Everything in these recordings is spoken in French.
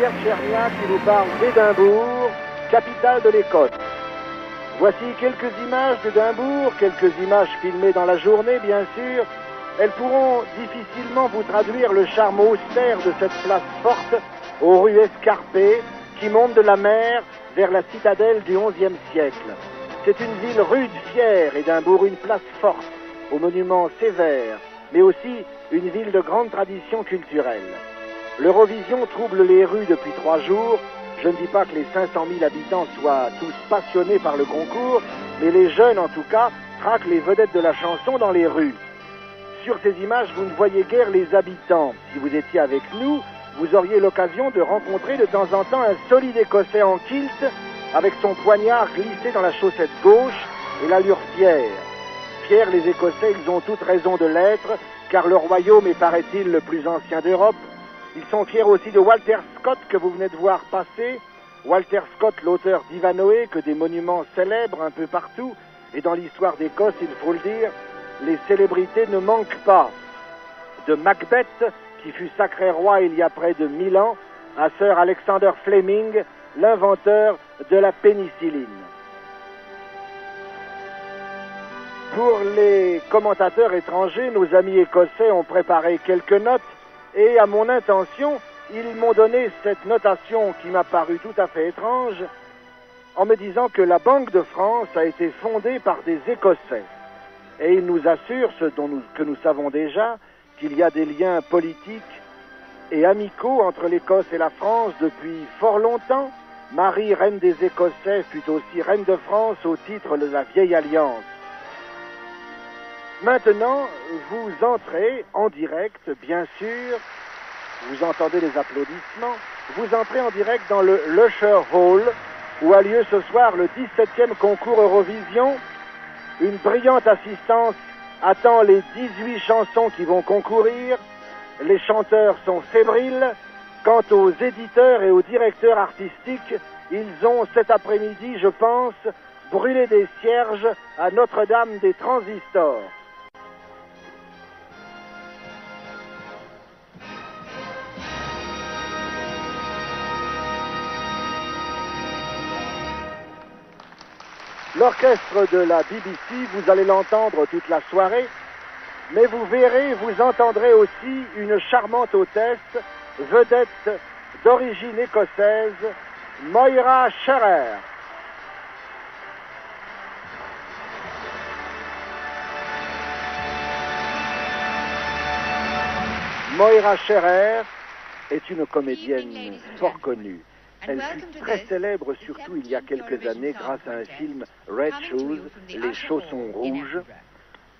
Pierre Tchernia qui nous parle d'Édimbourg, capitale de l'Écosse. Voici quelques images d'Édimbourg, quelques images filmées dans la journée, bien sûr. Elles pourront difficilement vous traduire le charme austère de cette place forte aux rues escarpées qui monte de la mer vers la citadelle du XIe siècle. C'est une ville rude, fière, Édimbourg, une place forte, aux monuments sévères, mais aussi une ville de grande tradition culturelle. L'Eurovision trouble les rues depuis 3 jours. Je ne dis pas que les 500 000 habitants soient tous passionnés par le concours, mais les jeunes, en tout cas, traquent les vedettes de la chanson dans les rues. Sur ces images, vous ne voyez guère les habitants. Si vous étiez avec nous, vous auriez l'occasion de rencontrer de temps en temps un solide Écossais en kilt, avec son poignard glissé dans la chaussette gauche et l'allure fière. Fiers, les Écossais, ils ont toute raison de l'être, car le royaume est, paraît-il, le plus ancien d'Europe. Ils sont fiers aussi de Walter Scott, que vous venez de voir passer. Walter Scott, l'auteur d'Ivanhoe, que des monuments célèbrent un peu partout. Et dans l'histoire d'Écosse, il faut le dire, les célébrités ne manquent pas. De Macbeth, qui fut sacré roi il y a près de 1000 ans, à Sir Alexander Fleming, l'inventeur de la pénicilline. Pour les commentateurs étrangers, nos amis écossais ont préparé quelques notes et à mon intention, ils m'ont donné cette notation qui m'a paru tout à fait étrange en me disant que la Banque de France a été fondée par des Écossais. Et ils nous assurent, que nous savons déjà, qu'il y a des liens politiques et amicaux entre l'Écosse et la France depuis fort longtemps. Marie, reine des Écossais, fut aussi reine de France au titre de la Vieille Alliance. Maintenant, vous entrez en direct, bien sûr, vous entendez les applaudissements, vous entrez en direct dans le Lusher Hall, où a lieu ce soir le 17e concours Eurovision. Une brillante assistance attend les 18 chansons qui vont concourir. Les chanteurs sont fébriles. Quant aux éditeurs et aux directeurs artistiques, ils ont cet après-midi, je pense, brûlé des cierges à Notre-Dame des Transistors. L'orchestre de la BBC, vous allez l'entendre toute la soirée, mais vous verrez, vous entendrez aussi une charmante hôtesse, vedette d'origine écossaise, Moira Shearer. Moira Shearer est une comédienne fort connue. Elle fut très célèbre, surtout il y a quelques années, grâce à un film Red Shoes, Les chaussons rouges,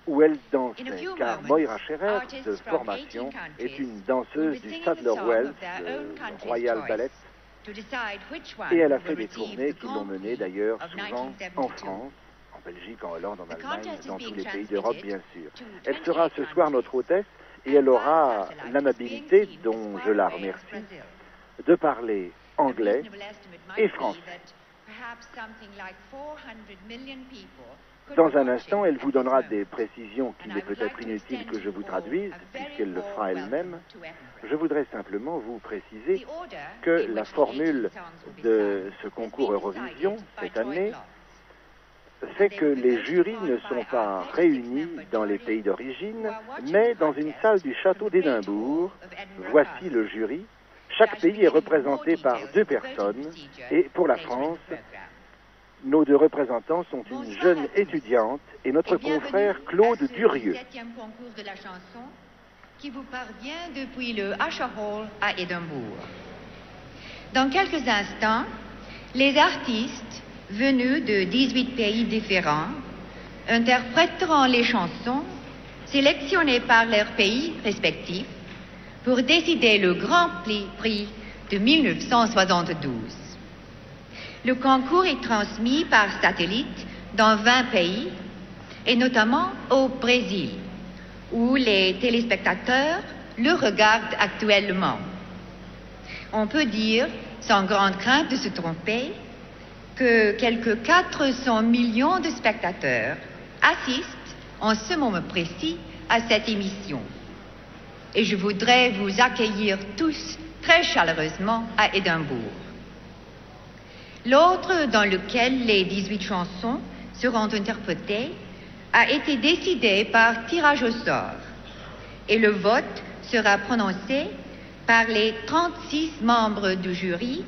où elle dansait, car Moira Shearer, de formation, est une danseuse du Sadler Wells, le Royal Ballet, et elle a fait des tournées qui l'ont menée d'ailleurs souvent en France, en Belgique, en Hollande, en Allemagne, dans tous les pays d'Europe, bien sûr. Elle sera ce soir notre hôtesse, et elle aura l'amabilité, dont je la remercie, de parler anglais et français. Dans un instant, elle vous donnera des précisions qu'il est peut-être inutile que je vous traduise, puisqu'elle le fera elle-même. Je voudrais simplement vous préciser que la formule de ce concours Eurovision, cette année, fait que les jurys ne sont pas réunis dans les pays d'origine, mais dans une salle du château d'Édimbourg. Voici le jury. Chaque pays est représenté par 2 personnes, et pour la France, nos 2 représentants sont une jeune étudiante et notre confrère Claude Durieux. Concours de la chanson qui vous parvient depuis le Usher Hall à Édimbourg. Dans quelques instants, les artistes venus de 18 pays différents interpréteront les chansons sélectionnées par leurs pays respectifs pour décider le Grand Prix de 1972. Le concours est transmis par satellite dans 20 pays, et notamment au Brésil, où les téléspectateurs le regardent actuellement. On peut dire, sans grande crainte de se tromper, que quelques 400 millions de spectateurs assistent en ce moment précis à cette émission. Et je voudrais vous accueillir tous très chaleureusement à Édimbourg. L'ordre dans lequel les 18 chansons seront interprétées a été décidé par tirage au sort et le vote sera prononcé par les 36 membres du jury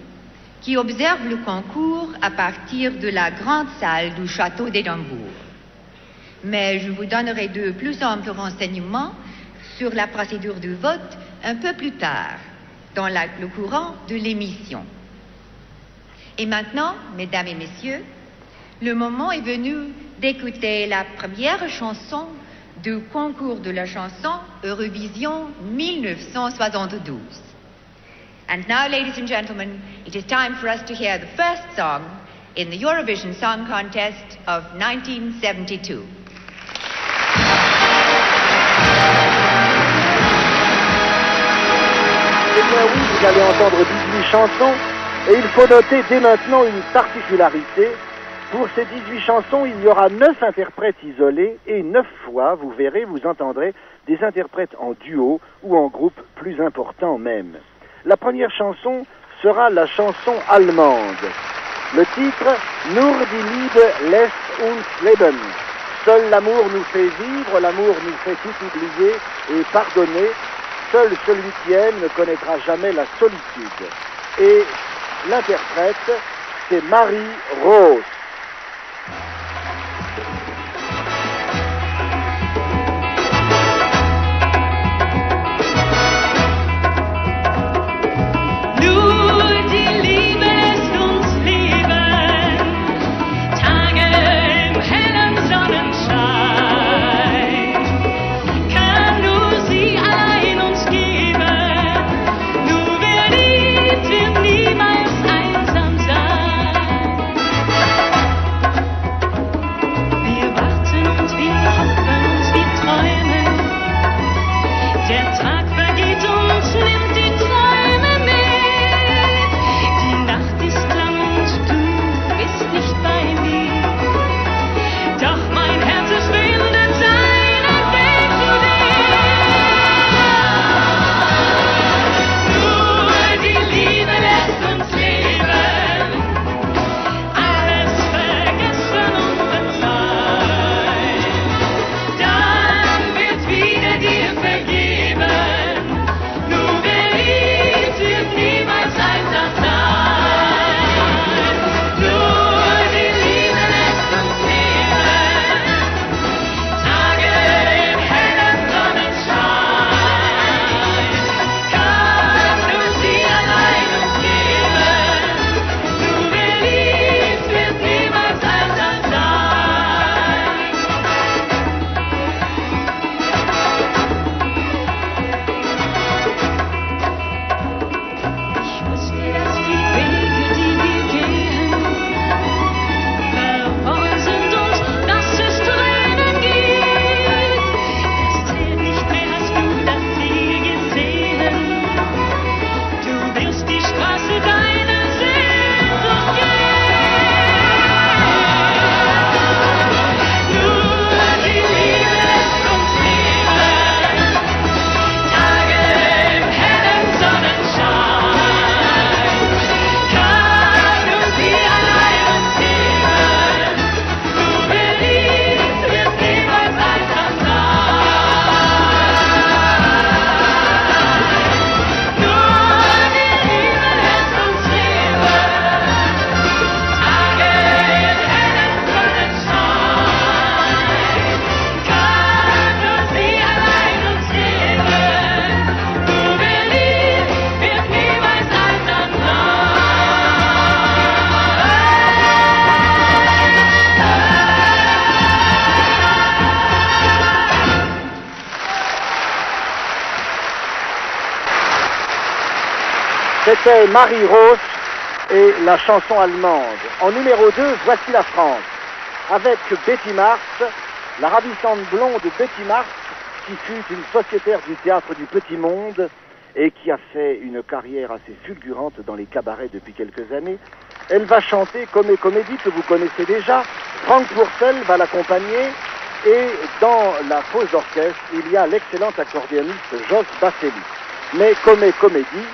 qui observent le concours à partir de la grande salle du château d'Édimbourg. Mais je vous donnerai de plus amples renseignements sur la procédure du vote un peu plus tard, dans le courant de l'émission. Et maintenant, mesdames et messieurs, le moment est venu d'écouter la première chanson du concours de la chanson Eurovision 1972. And now, ladies and gentlemen, it is time for us to hear the first song in the Eurovision Song Contest of 1972. Eh bien oui, vous allez entendre 18 chansons et il faut noter dès maintenant une particularité. Pour ces 18 chansons, il y aura 9 interprètes isolés et 9 fois, vous verrez, vous entendrez des interprètes en duo ou en groupe plus important même. La première chanson sera la chanson allemande. Le titre « Nur die Liebe lässt uns leben ». Seul l'amour nous fait vivre, l'amour nous fait tout oublier et pardonner. Seul celui qui aime ne connaîtra jamais la solitude. Et l'interprète, c'est Marie Rose. C'était Marie Rose et la chanson allemande. En numéro 2, voici la France, avec Betty Mars, la ravissante blonde Betty Mars, qui fut une sociétaire du théâtre du Petit Monde et qui a fait une carrière assez fulgurante dans les cabarets depuis quelques années. Elle va chanter Comé Comédie, que vous connaissez déjà. Franck Pourcel va l'accompagner. Et dans la pause d'orchestre, il y a l'excellent accordéoniste Jos Basselli. Mais Comé Comédie,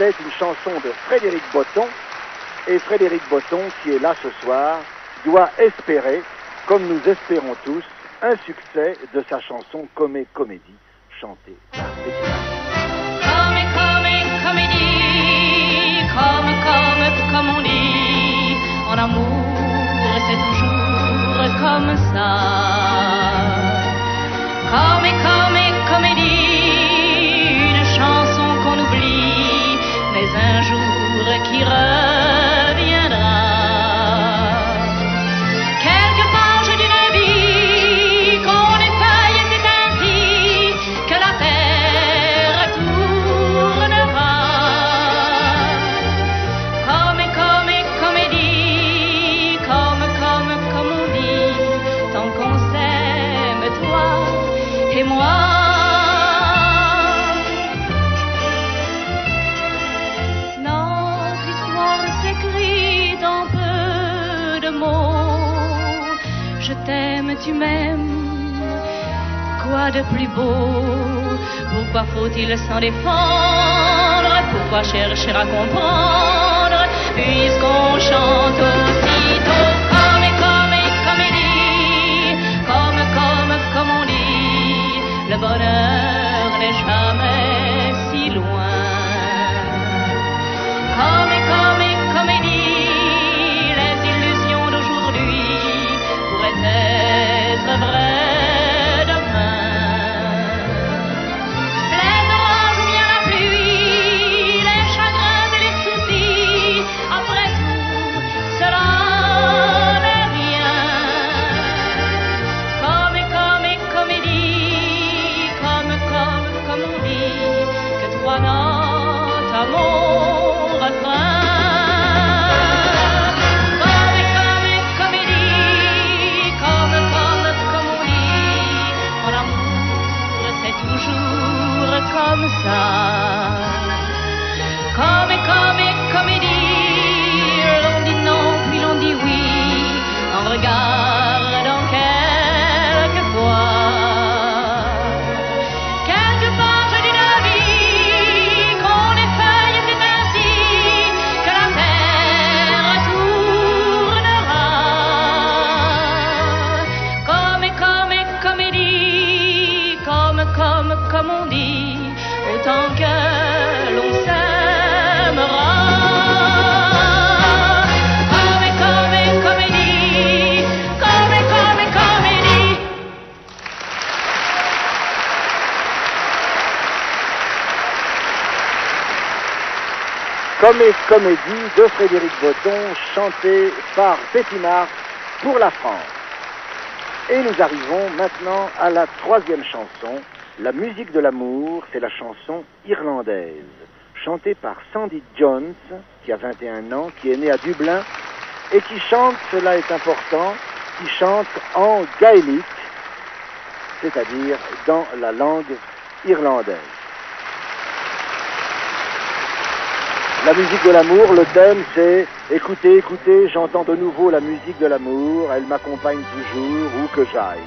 C'est une chanson de Frédéric Botton. Et Frédéric Botton, qui est là ce soir, doit espérer, comme nous espérons tous, un succès de sa chanson Comé Comédie, chantée par Betty Martin. Comé, comé, comédie, comme on dit, en amour c'est toujours comme ça. Comé, comédie, une chanson qu'on oublie, mais un jour qui reviendra. Quelques pages d'une vie qu'on effeuille, c'est ainsi que la terre tournera. Comédie, comme on dit, tant qu'on s'aime, toi et moi. Notre histoire s'écrit en peu de mots. Je t'aime, tu m'aimes, quoi de plus beau? Pourquoi faut-il s'en défendre? Pourquoi chercher à comprendre? Puisqu'on chante aussitôt comédie, comme on dit, le bonheur n'est jamais si loin. Comédie, les illusions d'aujourd'hui pourraient être vraies demain. Les orages ou bien la pluie, les chagrins et les soucis, après tout, cela n'est rien. Comédie, comme on dit, que toi notes à mon refrain. Comédie, comme on dit, en amour c'est toujours comme ça. Comédie, l'on dit non puis l'on dit oui, en regardant quelquefois. Quelques pages d'une vie qu'on effeuille, c'est ainsi que la terre tournera. Comédie, comme on dit, autant que l'on s'aimera. Comédie, comédie. Comédie de Frédéric Botton, chantée par Betty Marx pour la France. Et nous arrivons maintenant à la troisième chanson, La musique de l'amour, c'est la chanson irlandaise, chantée par Sandy Jones, qui a 21 ans, qui est née à Dublin, et qui chante, cela est important, qui chante en gaélique, c'est-à-dire dans la langue irlandaise. La musique de l'amour, le thème c'est « Écoutez, écoutez, j'entends de nouveau la musique de l'amour, elle m'accompagne toujours où que j'aille ».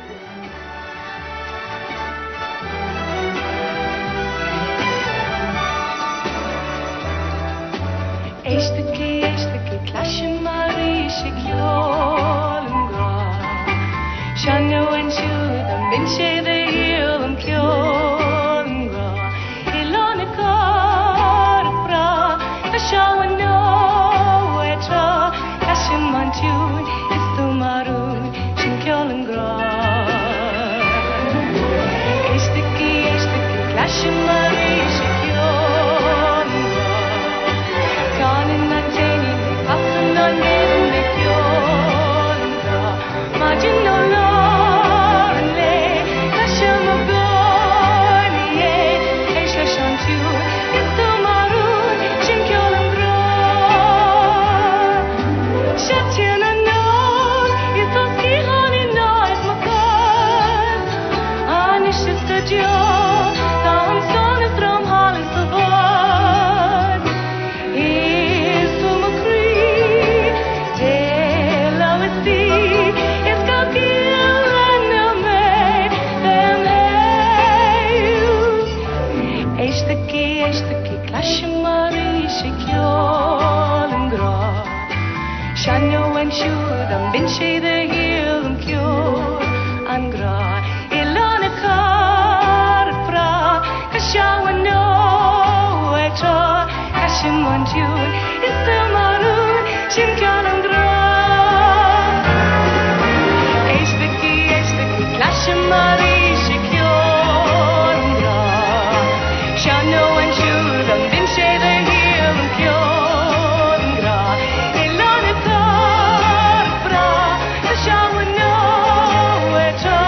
Eisteki, klasje Marie, Shikyolingra. Shano and Shu, the Minche, the Yilum Kyolingra. Ilonica, Bra, a show and no, Etra, Kashimantu, Istumaru, Shinkyolingra. Eisteki, klasje Marie, Shikyolingra. Kanin na teni, pasan na nenu me kyonga. Majin no lorle, kasham gornie, eisha shantu, istumarun, shin kyonga. Shatena no, itoski hani no es makan. Anish stadio, tam son strom halisavad. Eisteki, klasje Marie, Shanno en sjúðum bindsíðu hílum kjór angra ilana kar fra kashawa no etra kashimun jun istamarun shimkalandra eistaki klashamari shikyor angra Shanno en sjúðum bindsíðu hílum kjór angra ilana kar fra kashawa no etra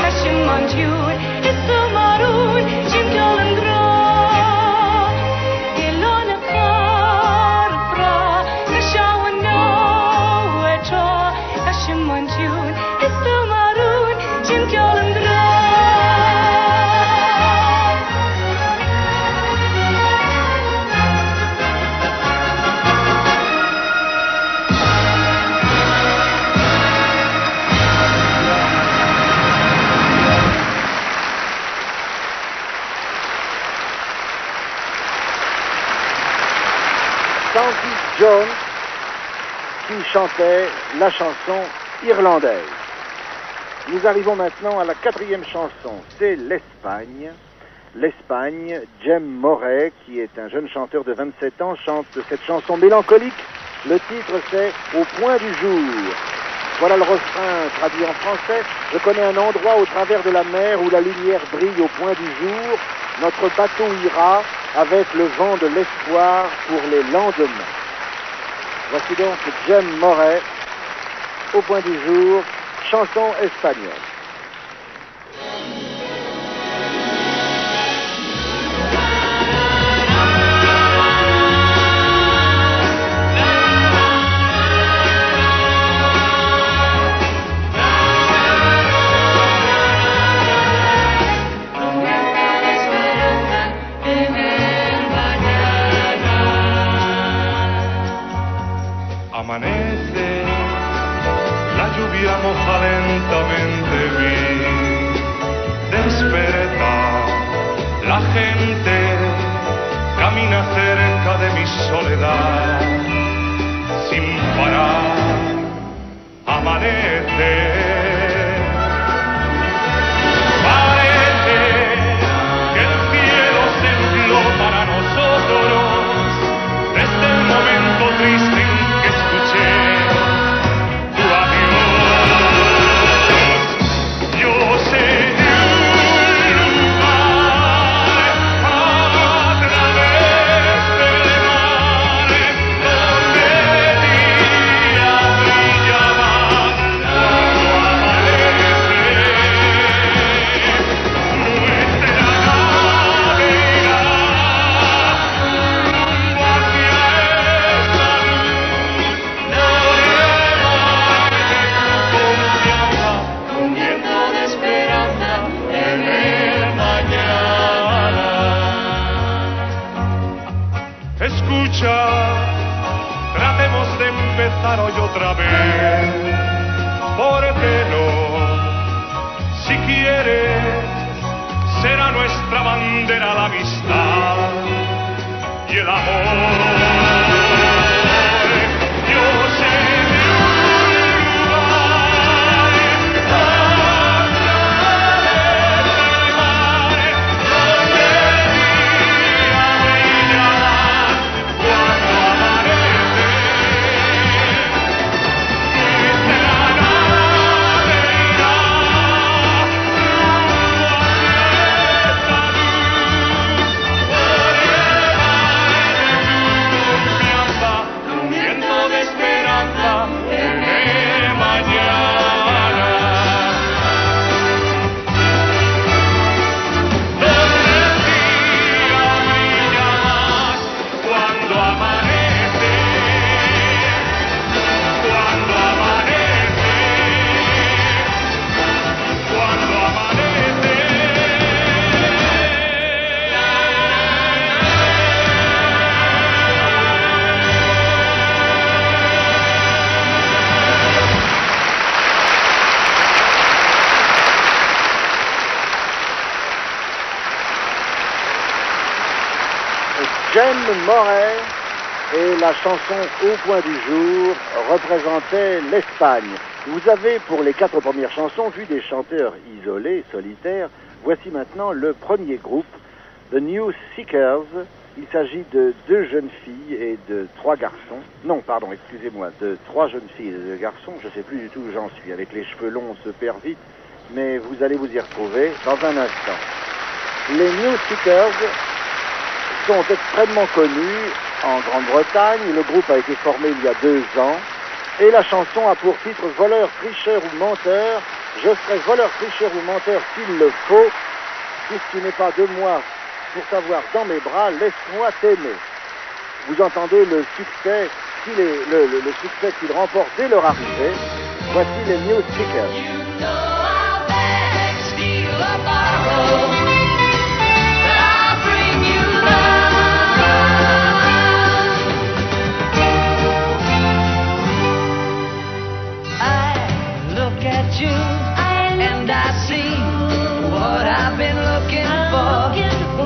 kashimun jun istamarun shimkalandra ilana kar fra kashawa no etra kashimun jun istamarun shimkalandra Francis Jones qui chantait la chanson irlandaise. Nous arrivons maintenant à la 4e chanson, c'est l'Espagne. L'Espagne, Jem Moret, qui est un jeune chanteur de 27 ans, chante cette chanson mélancolique. Le titre c'est Au point du jour. Voilà le refrain traduit en français. Je connais un endroit au travers de la mer où la lumière brille au point du jour. Notre bateau ira avec le vent de l'espoir pour les lendemains. Voici donc Jem Moret, Au point du jour, chanson espagnole. Amanece, la lluvia moja lentamente mi despertar. La gente camina cerca de mi soledad sin parar. Amanece, parece que el cielo se nubló para nosotros desde el momento triste en que escuché tu adiós. Yo sé de un lugar a través del mar donde el día brilla más cuando amanece. Nuestra nave irá rumbo hacia esa luz. Un viento de esperanza en el mañana. Escucha, tratemos de empezar hoy otra vez. ¿Por qué no? Si quieres, será nuestra bandera la amistad y el amor. Yo sé de un lugar a través del mar donde el día brilla más cuando amanece. Nuestra nave irá rumbo hacia esa luz. Un viento de esperanza en el mañana. Donde el día brilla más cuando amanece. Cuando amanece. Cuando amanece. Jem Moret Et la chanson Au point du jour représentait l'Espagne. Vous avez, pour les 4 premières chansons, vu des chanteurs isolés, solitaires. Voici maintenant le premier groupe, The New Seekers. Il s'agit de 2 jeunes filles et de 3 garçons. Non, pardon, excusez-moi, de 3 jeunes filles et de 2 garçons. Je ne sais plus du tout où j'en suis. Avec les cheveux longs, on se perd vite. Mais vous allez vous y retrouver dans un instant. Les New Seekers sont extrêmement connus en Grande-Bretagne. Le groupe a été formé il y a 2 ans. Et la chanson a pour titre « Voleur, tricheur ou menteur ». Je serai voleur, tricheur ou menteur s'il le faut. Si tu n'es pas de moi pour t'avoir dans mes bras, laisse-moi t'aimer. Vous entendez le succès, le succès qu'ils remportent dès leur arrivée. Voici les New Seekers. And I see what I've been looking for.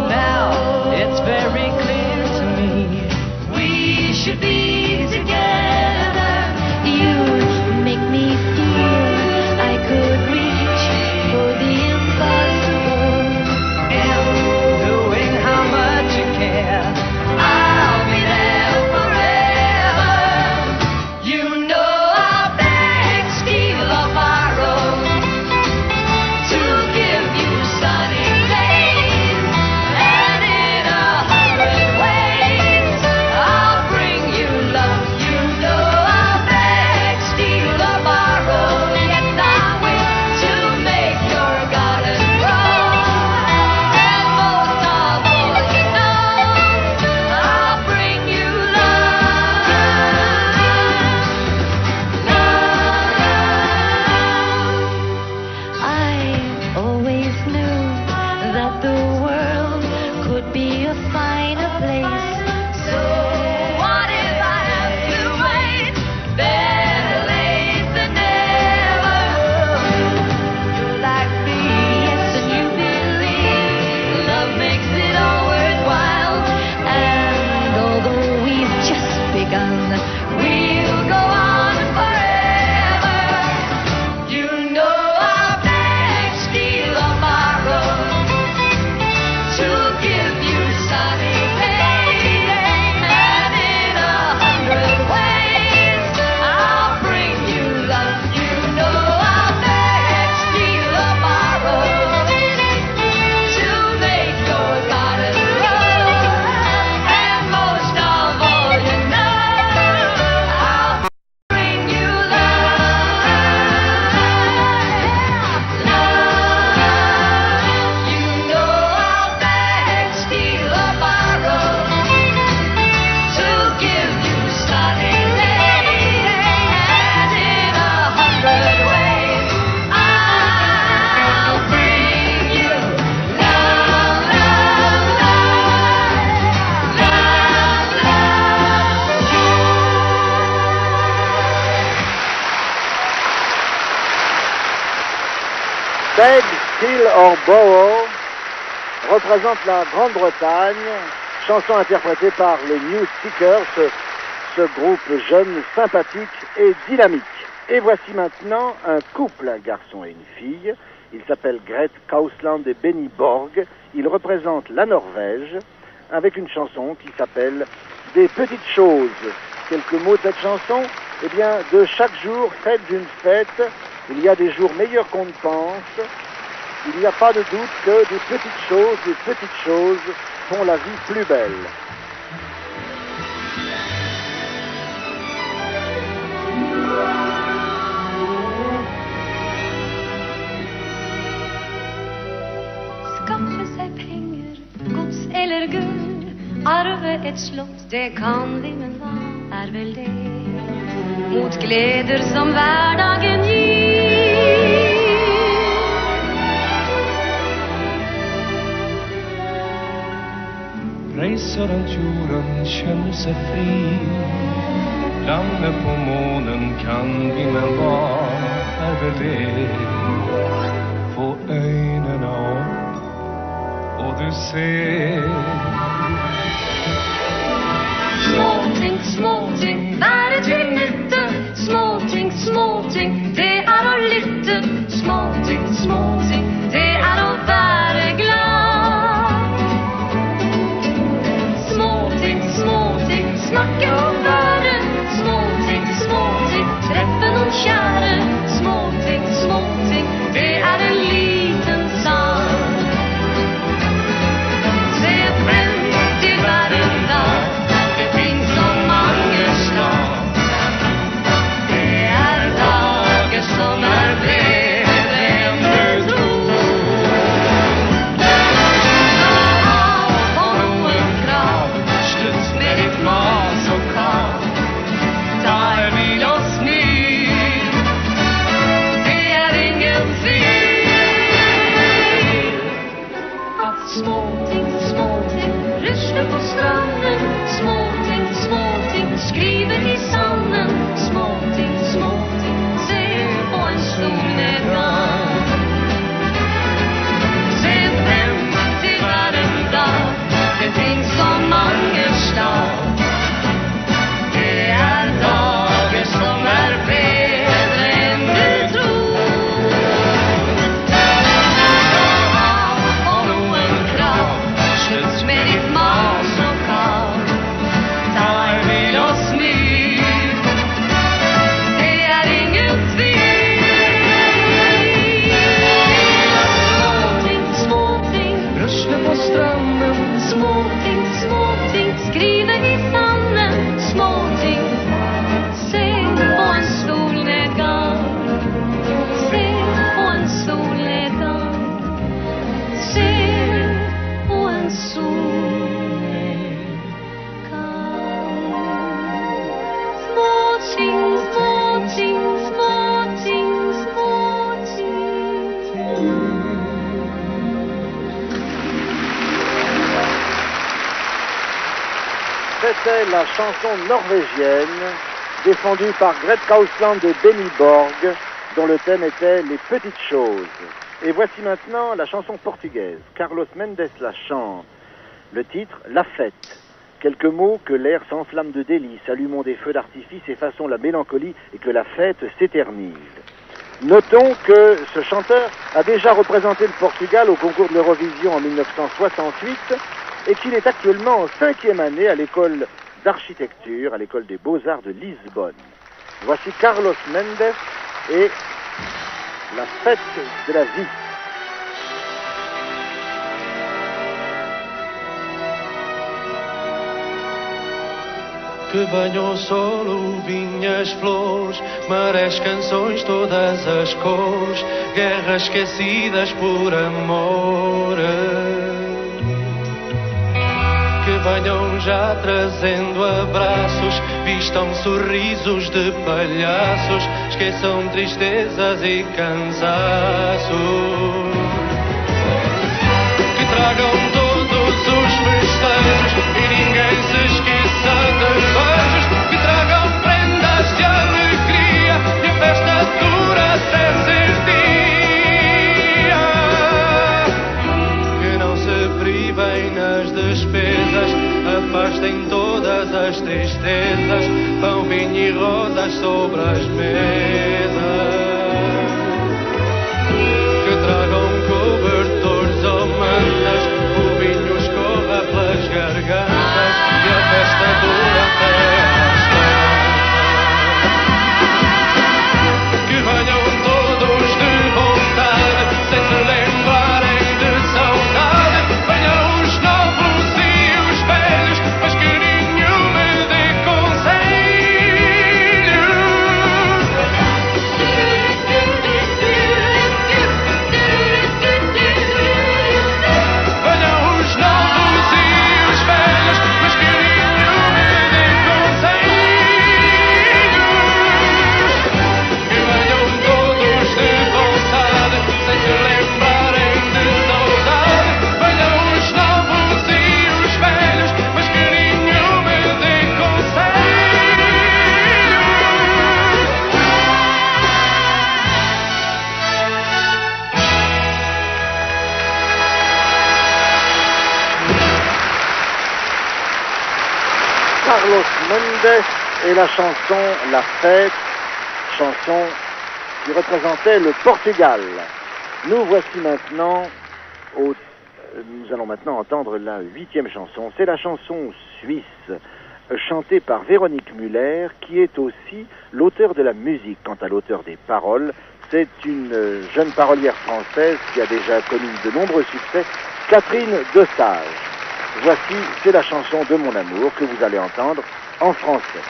Now it's very clear to me we should be together. You make me feel I could reach for the impossible. And knowing how much you care, I'll be there forever. You know I'll beg, steal or borrow to give you sunny days, and in 100 ways I'll bring you love. You know I'll beg, steal or borrow, yes I will, to make your garden grow. And most of all, you know I'll bring you love. I always knew that the world could be a finer place. So what if I have to wait? Better late than never. You're like me, yes, and you believe love makes it all worthwhile. And although we've just begun, We'll go on forever. You know I'll beg, steal or borrow to give you sunny days, and in 100 ways I'll bring you love. You know I'll beg, steal or borrow to make your garden grow. And most of all, you know I'll bring you love. You know I'll beg, steal or borrow to give you sunny days, and in 100 ways I'll bring you love, love, Beg, Steal or Borrow représente la Grande-Bretagne, chanson interprétée par les New Seekers, ce groupe jeune, sympathique et dynamique. Et voici maintenant un couple, un garçon et une fille. Ils s'appellent Grete Kausland et Benny Borg. Ils représentent la Norvège avec une chanson qui s'appelle Des petites choses. Quelques mots de cette chanson. Eh bien, de chaque jour, fête d'une fête, il y a des jours meilleurs qu'on ne pense. Il n'y a pas de doute que des petites choses font la vie plus belle. skaffe seg penger, gods eller gull, arve et slott, det kan vi, men hva er vel det? Mot gleder som hverdagen gir. Reise rundt jorden, kjenne seg fri. Lande på månen kan vi, men hva er vel det? Få øynene opp, og du ser. Så tenk C'était la chanson norvégienne défendue par Gret Kausland et Benny Borg, dont le thème était les petites choses. Et voici maintenant la chanson portugaise. Carlos Mendes la chante. Le titre, La Fête. Quelques mots que l'air s'enflamme de délices, allumons des feux d'artifice, effaçons la mélancolie et que la fête s'éternise. Notons que ce chanteur a déjà représenté le Portugal au concours de l'Eurovision en 1968 et qu'il est actuellement en 5e année à l'école d'architecture, à l'école des Beaux-Arts de Lisbonne. Voici Carlos Mendes et La Fête de la Vie. Que venham o sol, o vinho, as flores, marés, canções, todas as cores, guerras esquecidas por amor. Que venham já trazendo abraços, vistam sorrisos de palhaços, esqueçam tristezas e cansaços. Que tragam todos os festejos e ninguém se esqueça de beijos. Que tragam prendas de alegria e a festa dura até 6 dias. Que não se privem nas despesas, afastem todas as tristezas, pão, vinho e rosas sobre as mesas. Que tragam cobertores ou mantas, o vinho escorra pelas gargantas e a festa dura até às tantas. Que venham todos de vontade, sem se lembrarem de saudade. Venham os novos e os velhos, mas que nenhum me dê conselhos. Venham os novos e os velhos, mas que nenhum me dê conselhos. Que venham todos de vontade, sem se lembrarem de saudade. Venham os novos e os velhos, mas que nenhum me dê Carlos Mendes et la chanson La Fête, chanson qui représentait le Portugal. Nous voici maintenant nous allons maintenant entendre la 8e chanson. C'est la chanson suisse, chantée par Véronique Muller, qui est aussi l'auteur de la musique. Quant à l'auteur des paroles, c'est une jeune parolière française qui a déjà connu de nombreux succès, Catherine Desage. Voici, c'est la chanson de mon amour que vous allez entendre en français.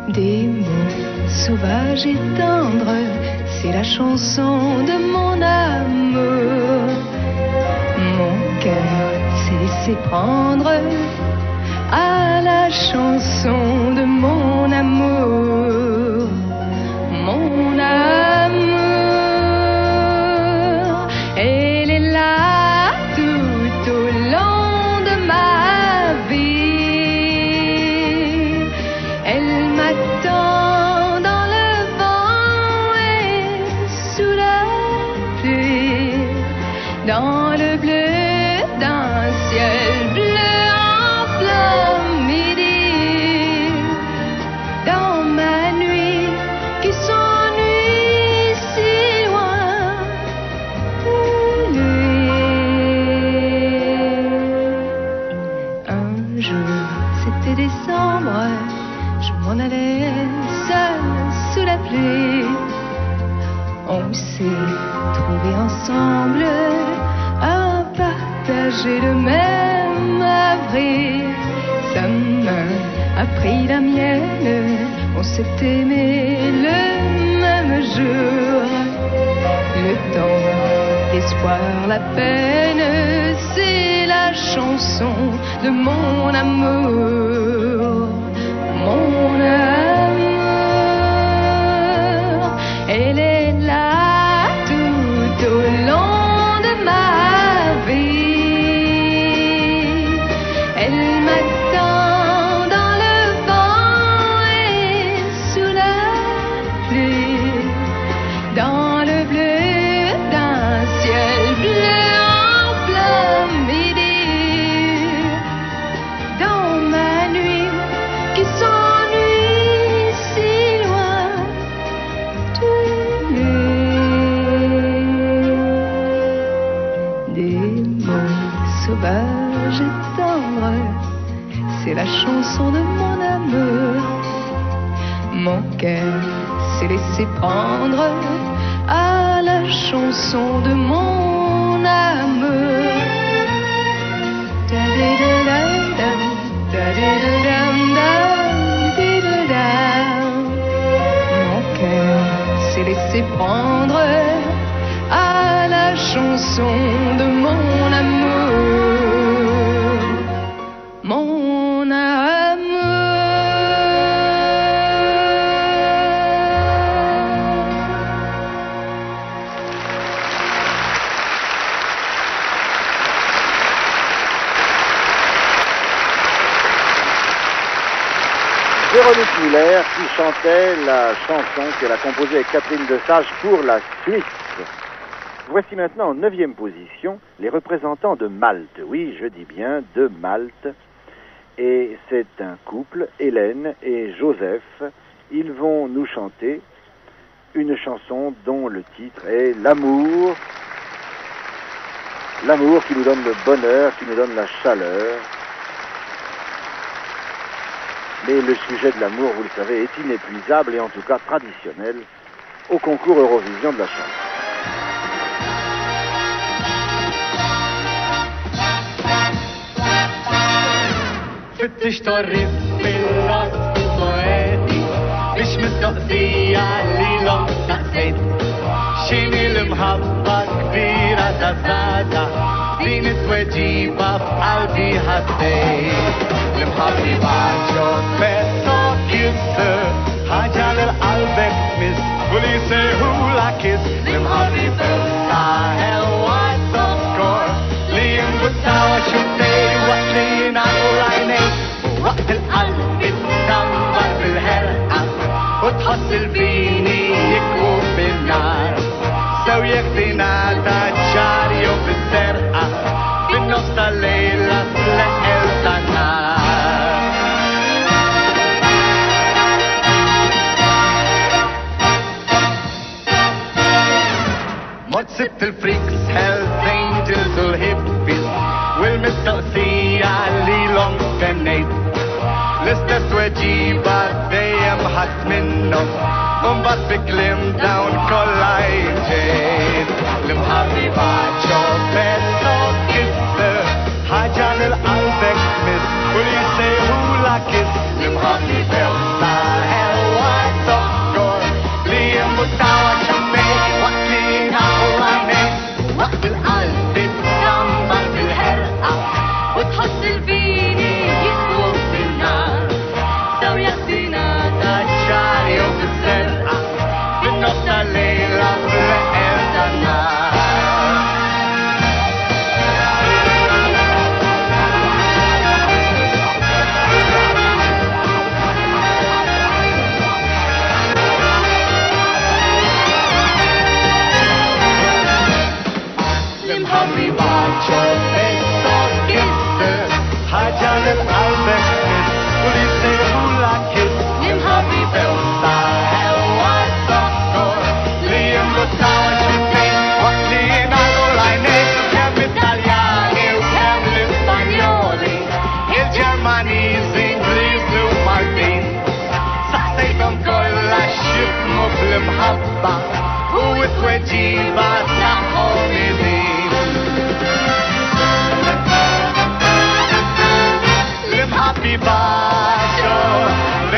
Des mots sauvages et tendres, c'est la chanson de mon amour. Mon cœur s'est laissé prendre à la chanson de mon amour. Mon amour, elle est là tout au long de ma vie. Elle m'attend dans le vent et sous la pluie, dans le bleu d'un ciel bleu en plein midi, dans ma nuit qui s'ennuie si loin de lui. Un jour, c'était décembre, je m'en allais seule sous la pluie. On s'est trouvés ensemble à partager le même abri. Sa main a pris la mienne, on s'est s'est aimé le même jour. Le temps, l'espoir, la peine, c'est la chanson de mon amour. Mon amour, elle est là tout au long de ma vie. Elle m'attend dans le vent et sous la pluie, dans le bleu d'un ciel bleu en plein midi, dans ma nuit qui s'ennuie si loin de lui. Des mots sauvages et tendres, c'est la chanson de mon amour. Mon cœur s'est laissé prendre à la chanson de mon amour. Da-di-da-da-dam, da-di-da-dam-dam, di-da-dam. Mon cœur s'est laissé prendre à la chanson de mon amour. Mon amour. Véronique Muller qui chantait la chanson qu'elle a composée avec Catherine Desage pour la Suisse. Voici maintenant en 9e position les représentants de Malte. Oui, je dis bien de Malte. Et c'est un couple, Hélène et Joseph. Ils vont nous chanter une chanson dont le titre est L'amour. L'amour qui nous donne le bonheur, qui nous donne la chaleur. Mais le sujet de l'amour, vous le savez, est inépuisable et en tout cas traditionnel au concours Eurovision de la chanson. فتش طريق بالراس فؤادي مش مستقصية اللي لو نقصت شيني المحبة كبيرة زازازة زينة وجيبة في قلبي هالزيت المحبة بعجو بيتو كيسة حاجة للقلب مس وليسي هولا كيس المحبة بالساهل واتذكر لين بتساوى شوتي وقتين عقول عيني وقت القلب تنور بالهرقة وتحصل بيني يكوب بالنار سويك تنادى جاري وبالسرقة بالنص الليلة لقيت النار ما تسبت الفريكس هيلز انجلز والهيبيز والمستقصية اللي لهم استنيت لسه وجيبة دايم حس منهم بنبط بكلم داون كل عيجين المحبيبة شوفت كسة حاجة للقلب مس وليسي هولا كس المحبيبة وساهل وتذكر ليم بتاوى شمي وقتي نعوراني وقت القلب تنبر بالهرقة وتحصل بيني يكوب بالنار سويا سيناتا جاري وبالسرقة بالنص الليلة لقيت النار المحبيبة شوفت كسة حاجة للقلب وليسي هولا كس المحبيبة وساهل وتذكر ليم بتساوى شوفي وقتين عقول عيني كم إيطالياني وكم الإسبانيولي الجرمانيزي إنجليزي ومالتين صحصيتهم كل الشتم بالمحبة وتوجيبة تحهم يدين المحبيبة شوفت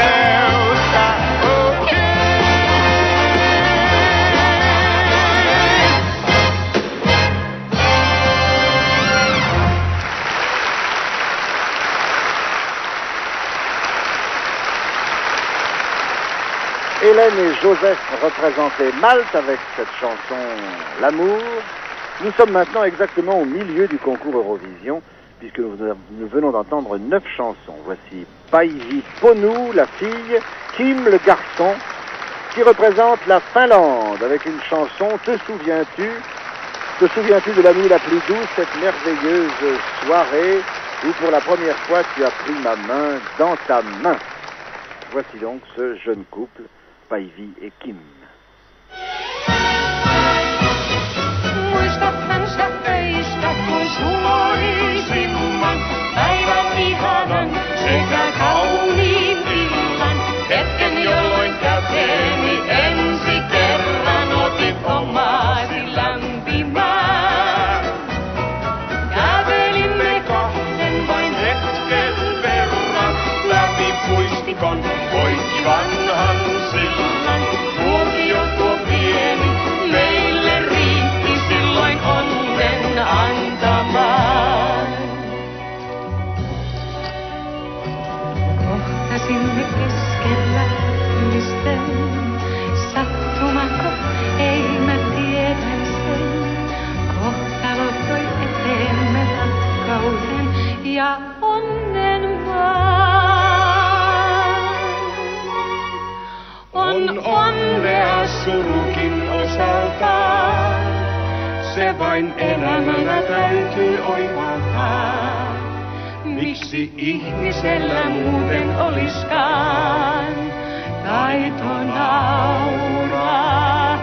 Hélène et Joseph représentaient Malte avec cette chanson L'amour. Nous sommes maintenant exactement au milieu du concours Eurovision, puisque nous venons d'entendre 9 chansons. Voici Päivi Ponu, la fille, Kim, le garçon, qui représente la Finlande avec une chanson Te souviens-tu de la nuit la plus douce, cette merveilleuse soirée où pour la première fois tu as pris ma main dans ta main. Voici donc ce jeune couple, Päivi et Kim. Muistathan sä töistä, kun sulla oli silloin päivän ihanan sekä kauniin illan. Hetken jolloin käteeni ensi kerran otit omaasi lämpimään. Kävelimme kahden vain hetken verran läpi puistikon poikki vanhan sillan. Tuokio tuo pieni meille riitti silloin onnen antamaan. Kohtasimme keskellä ylisten, sattumako ei mä tiedän sen. Kohtalo toi eteemme rakkauden ja onnen vaan. On onnea surukin osaltaan, se vain elämänä täytyy oivaltaa. Miksi ihmisellä muuten oliskaan taito nauraa?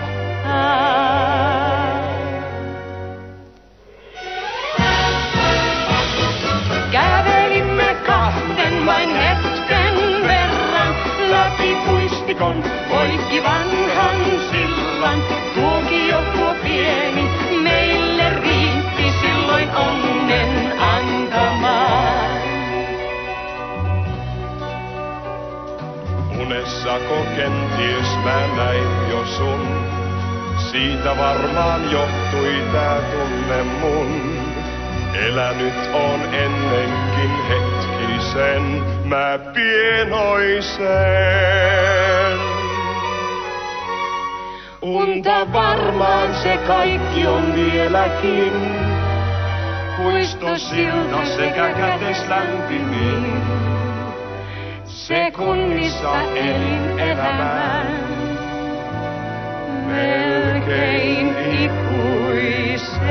Kävelimme kahden vain hetken verran läpi puistikon poikki vanhan sillan. Tuokio tuo pieni meille riitti silloin onnen antamaan. Unessako kenties mä näin jo sun, siitä varmaan johtui tää tunne mun. Elänyt on ennenkin hetkisen, mä pienoisen. Unta varmaan se kaikki on vieläkin, puistosilta sekä käteslämpimin. Sekunnissa elin elämään, melkein ikuisen.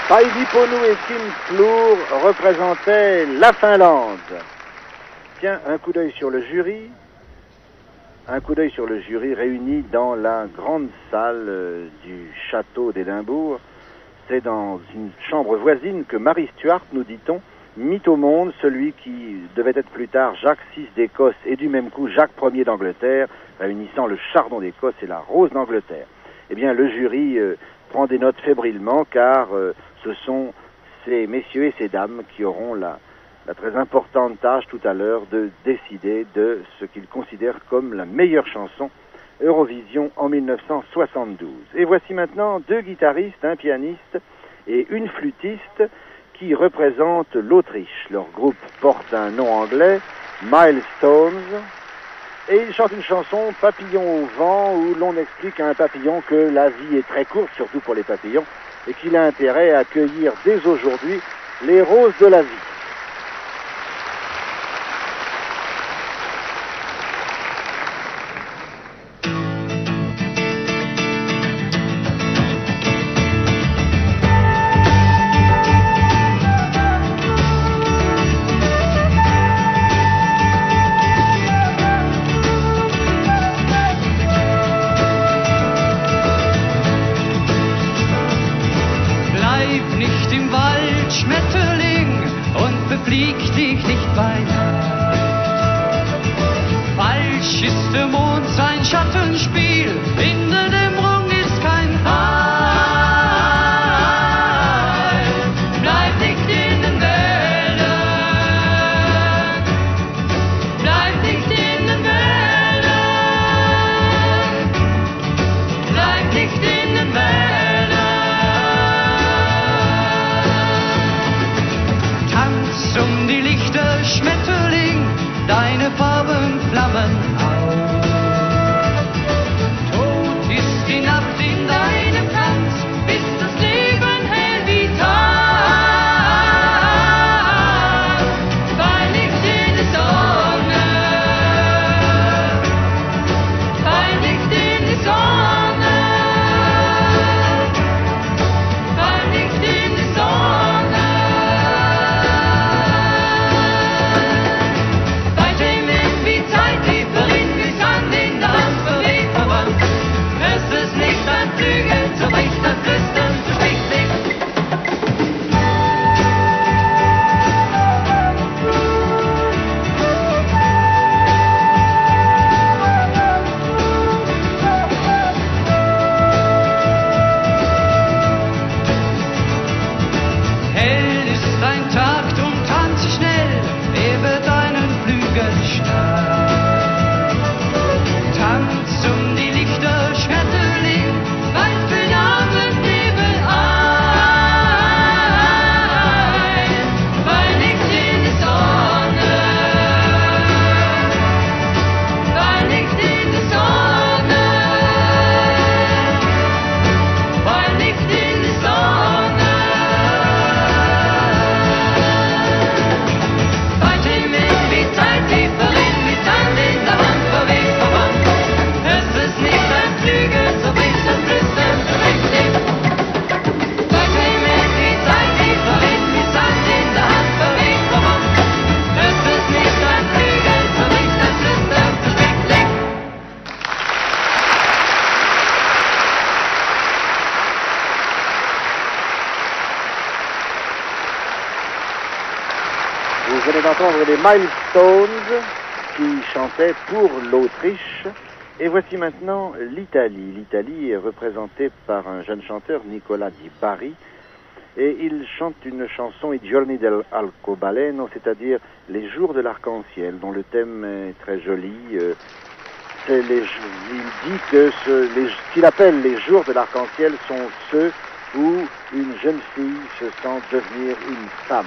Päivi Ponu et Kim Floor représentaient la Finlande. Tiens, un coup d'œil sur le jury. Un coup d'œil sur le jury réuni dans la grande salle du château d'Édimbourg. C'est dans une chambre voisine que Marie Stuart, nous dit-on, mit au monde celui qui devait être plus tard Jacques VI d'Écosse et du même coup Jacques Ier d'Angleterre, réunissant le chardon d'Écosse et la rose d'Angleterre. Eh bien, le jury prend des notes fébrilement car ce sont ces messieurs et ces dames qui auront la très importante tâche tout à l'heure de décider de ce qu'ils considèrent comme la meilleure chanson Eurovision en 1972. Et voici maintenant 2 guitaristes, un pianiste et une flûtiste qui représentent l'Autriche. Leur groupe porte un nom anglais, Milestones, et ils chantent une chanson Papillon au vent où l'on explique à un papillon que la vie est très courte, surtout pour les papillons, et qu'il a intérêt à accueillir dès aujourd'hui les roses de la vie. d'entendre les Milestones qui chantaient pour l'Autriche. Et voici maintenant l'Italie. L'Italie est représentée par un jeune chanteur, Nicola Di Bari, et il chante une chanson, I giorni dell'arcobaleno, c'est-à-dire les jours de l'arc-en-ciel, dont le thème est très joli. Il dit que ce qu'il appelle les jours de l'arc-en-ciel sont ceux où une jeune fille se sent devenir une femme.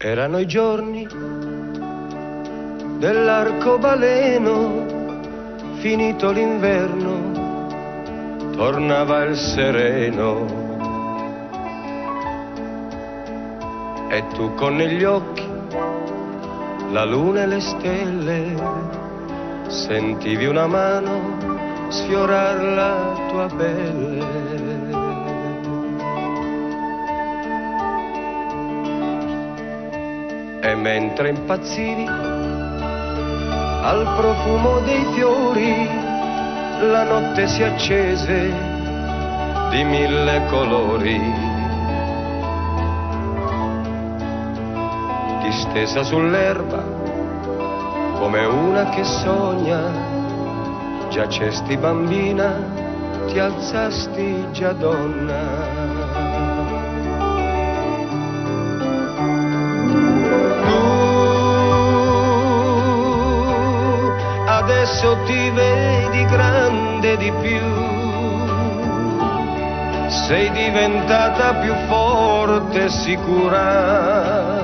Erano i giorni dell'arcobaleno, finito l'inverno, tornava il sereno. E tu con negli occhi la luna e le stelle, sentivi una mano sfiorar la tua pelle. E mentre impazzivi al profumo dei fiori, la notte si accese di 1000 colori. Distesa sull'erba come una che sogna, giacesti bambina, ti alzasti già donna. Adesso ti vedi grande di più, sei diventata più forte e sicura,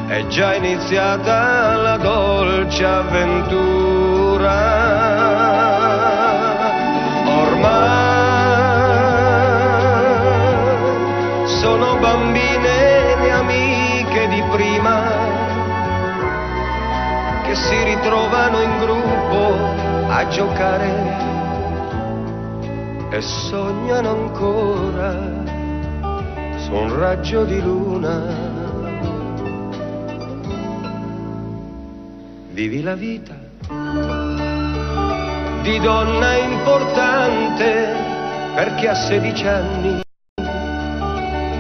è già iniziata la dolce avventura. Ormai sono bambine le amiche di prima, che si ritrovano in gruppo a giocare e sognano ancora su un raggio di luna. Vivi la vita di donna importante, perché a 16 anni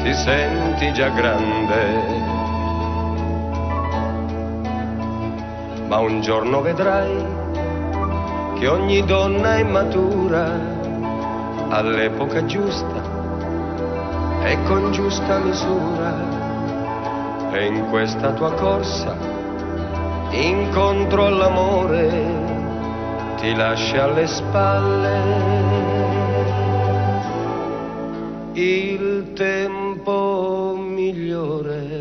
ti senti già grande. Ma un giorno vedrai che ogni donna è matura all'epoca giusta e con giusta misura, e in questa tua corsa incontro all'amore ti lascia alle spalle il tempo migliore.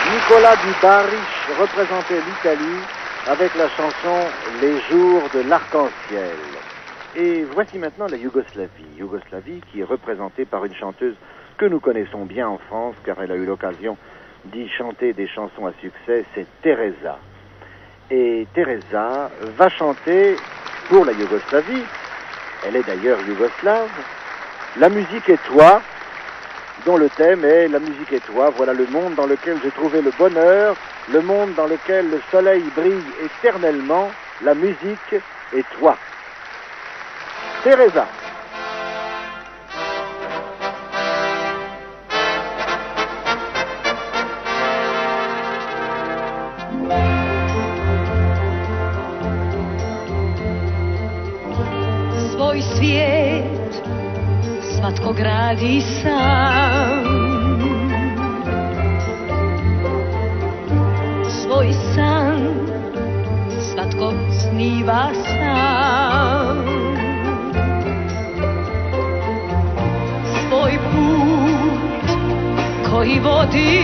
Nicola Di Bari représentait l'Italie avec la chanson Les jours de l'arc-en-ciel. Et voici maintenant la Yougoslavie. Yougoslavie qui est représentée par une chanteuse que nous connaissons bien en France, car elle a eu l'occasion d'y chanter des chansons à succès, c'est Teresa. Et Teresa va chanter pour la Yougoslavie, elle est d'ailleurs yougoslave, La musique et toi, dont le thème est La musique et toi, voilà le monde dans lequel j'ai trouvé le bonheur, le monde dans lequel le soleil brille éternellement, la musique et toi. Teresa. Svoj svijet svatko gradi sam, svoj san svatko sniva sam, svoj put koji vodi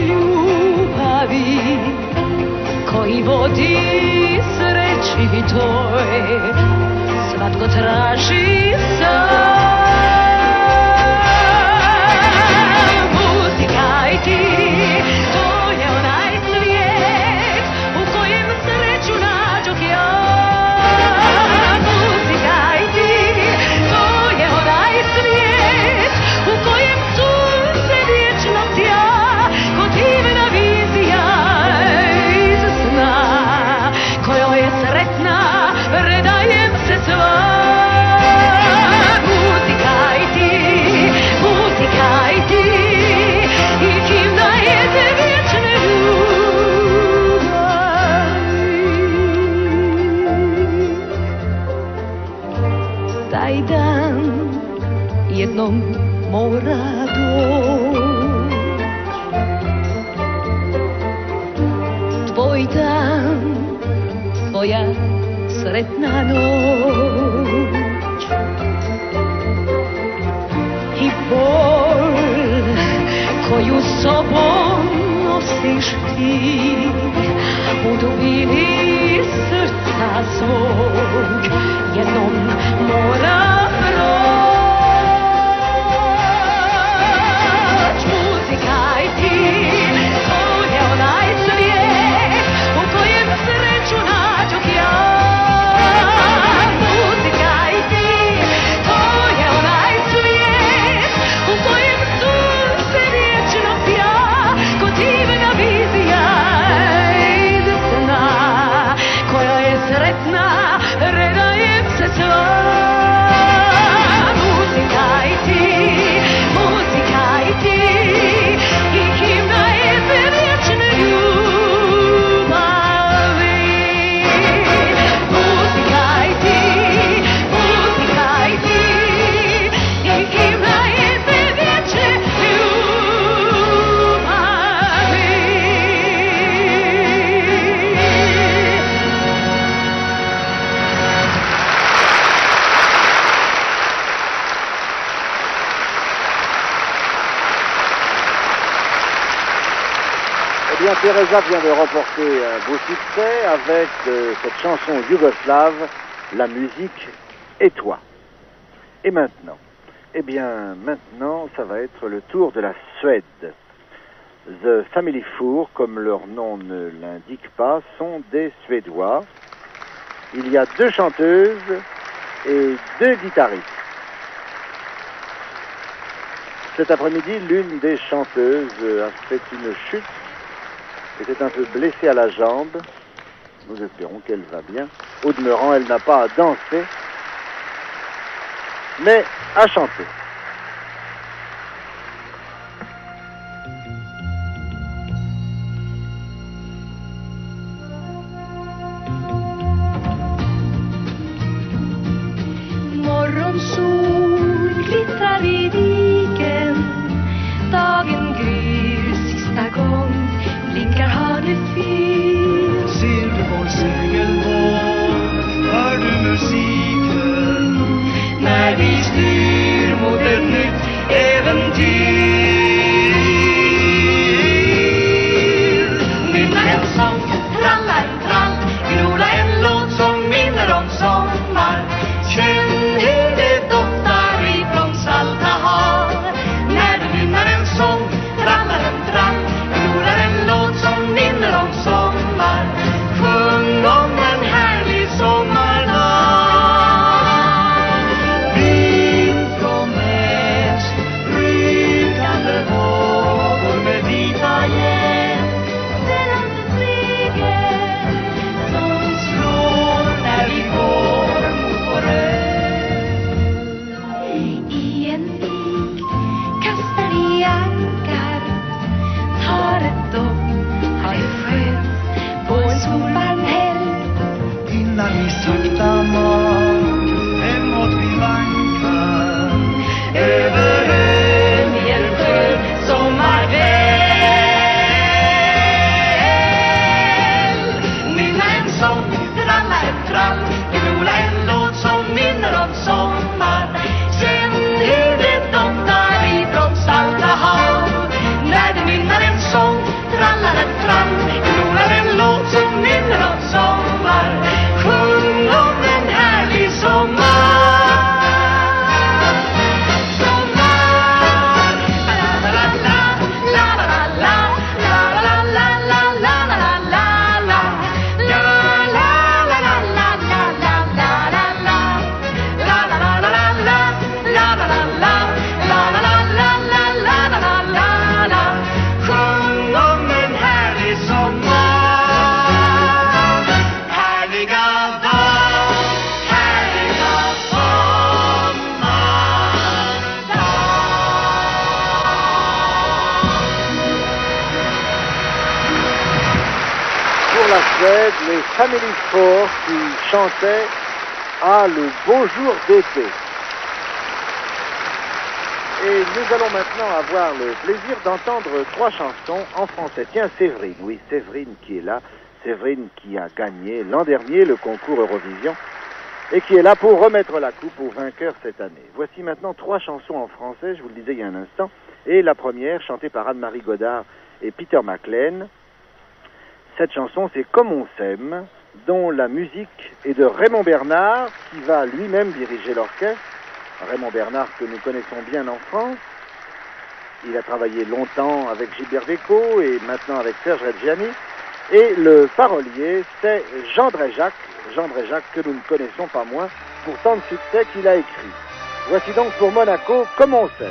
ljubavi, koji vodi sreći toj, svatko traži sam. Muzika i ti, to je onaj svijet u kojem sreću nađoh ja. Muzika i ti, to je onaj svijet u kojem sunce vječno sja, ko divna vizija iz sna, kojoj je sretna, predajem se sva. Muzika i ti, i himna je te vječne ljubavi. Taj dan jednom mora doć, tvoj dan, tvoja sretna noć i bol koju sobom nosiš ti u dubini srca svog jednom mora proć. Muzika i ti, to je onaj svijet u kojem sreću nađoh ja. Muzika i ti, to je onaj svijet u kojem sunce vječno sja, ko divna vizija iz sna, koja je sretna, predajem se sva. Muzika i ti, i himna je te vječne ljubavi. Muzika i ti, i himna je te vječne ljubavi. Eh bien, Teresa vient de remporter un beau succès avec cette chanson yougoslave, La musique et toi. Et maintenant? Eh bien, maintenant, ça va être le tour de la Suède. The Family Four, comme leur nom ne l'indique pas, sont des Suédois. Il y a 2 chanteuses et 2 guitaristes. Cet après-midi, l'une des chanteuses a fait une chute, était un peu blessée à la jambe. Nous espérons qu'elle va bien. Au demeurant, elle n'a pas à danser, mais à chanter. Morgonsol glittrar i diken, dagen gryr sista gång, blinkar Hanefyr. Ser du vår segelbåt, hör du musiken, När vi styr mot la Suède, les Family Four qui chantaient « Ah, le beau jour d'été ». Et nous allons maintenant avoir le plaisir d'entendre 3 chansons en français. Tiens, Séverine, oui, Séverine qui est là. Séverine qui a gagné l'an dernier le concours Eurovision et qui est là pour remettre la coupe aux vainqueurs cette année. Voici maintenant 3 chansons en français, je vous le disais il y a un instant. Et la première, chantée par Anne-Marie Godard et Peter McLean. Cette chanson, c'est Comme on s'aime, dont la musique est de Raymond Bernard, qui va lui-même diriger l'orchestre. Raymond Bernard, que nous connaissons bien en France. Il a travaillé longtemps avec Gilbert Bécaud et maintenant avec Serge Reggiani. Et le parolier, c'est Jean Dréjac que nous ne connaissons pas moins pour tant de succès qu'il a écrit. Voici donc pour Monaco, Comme on s'aime.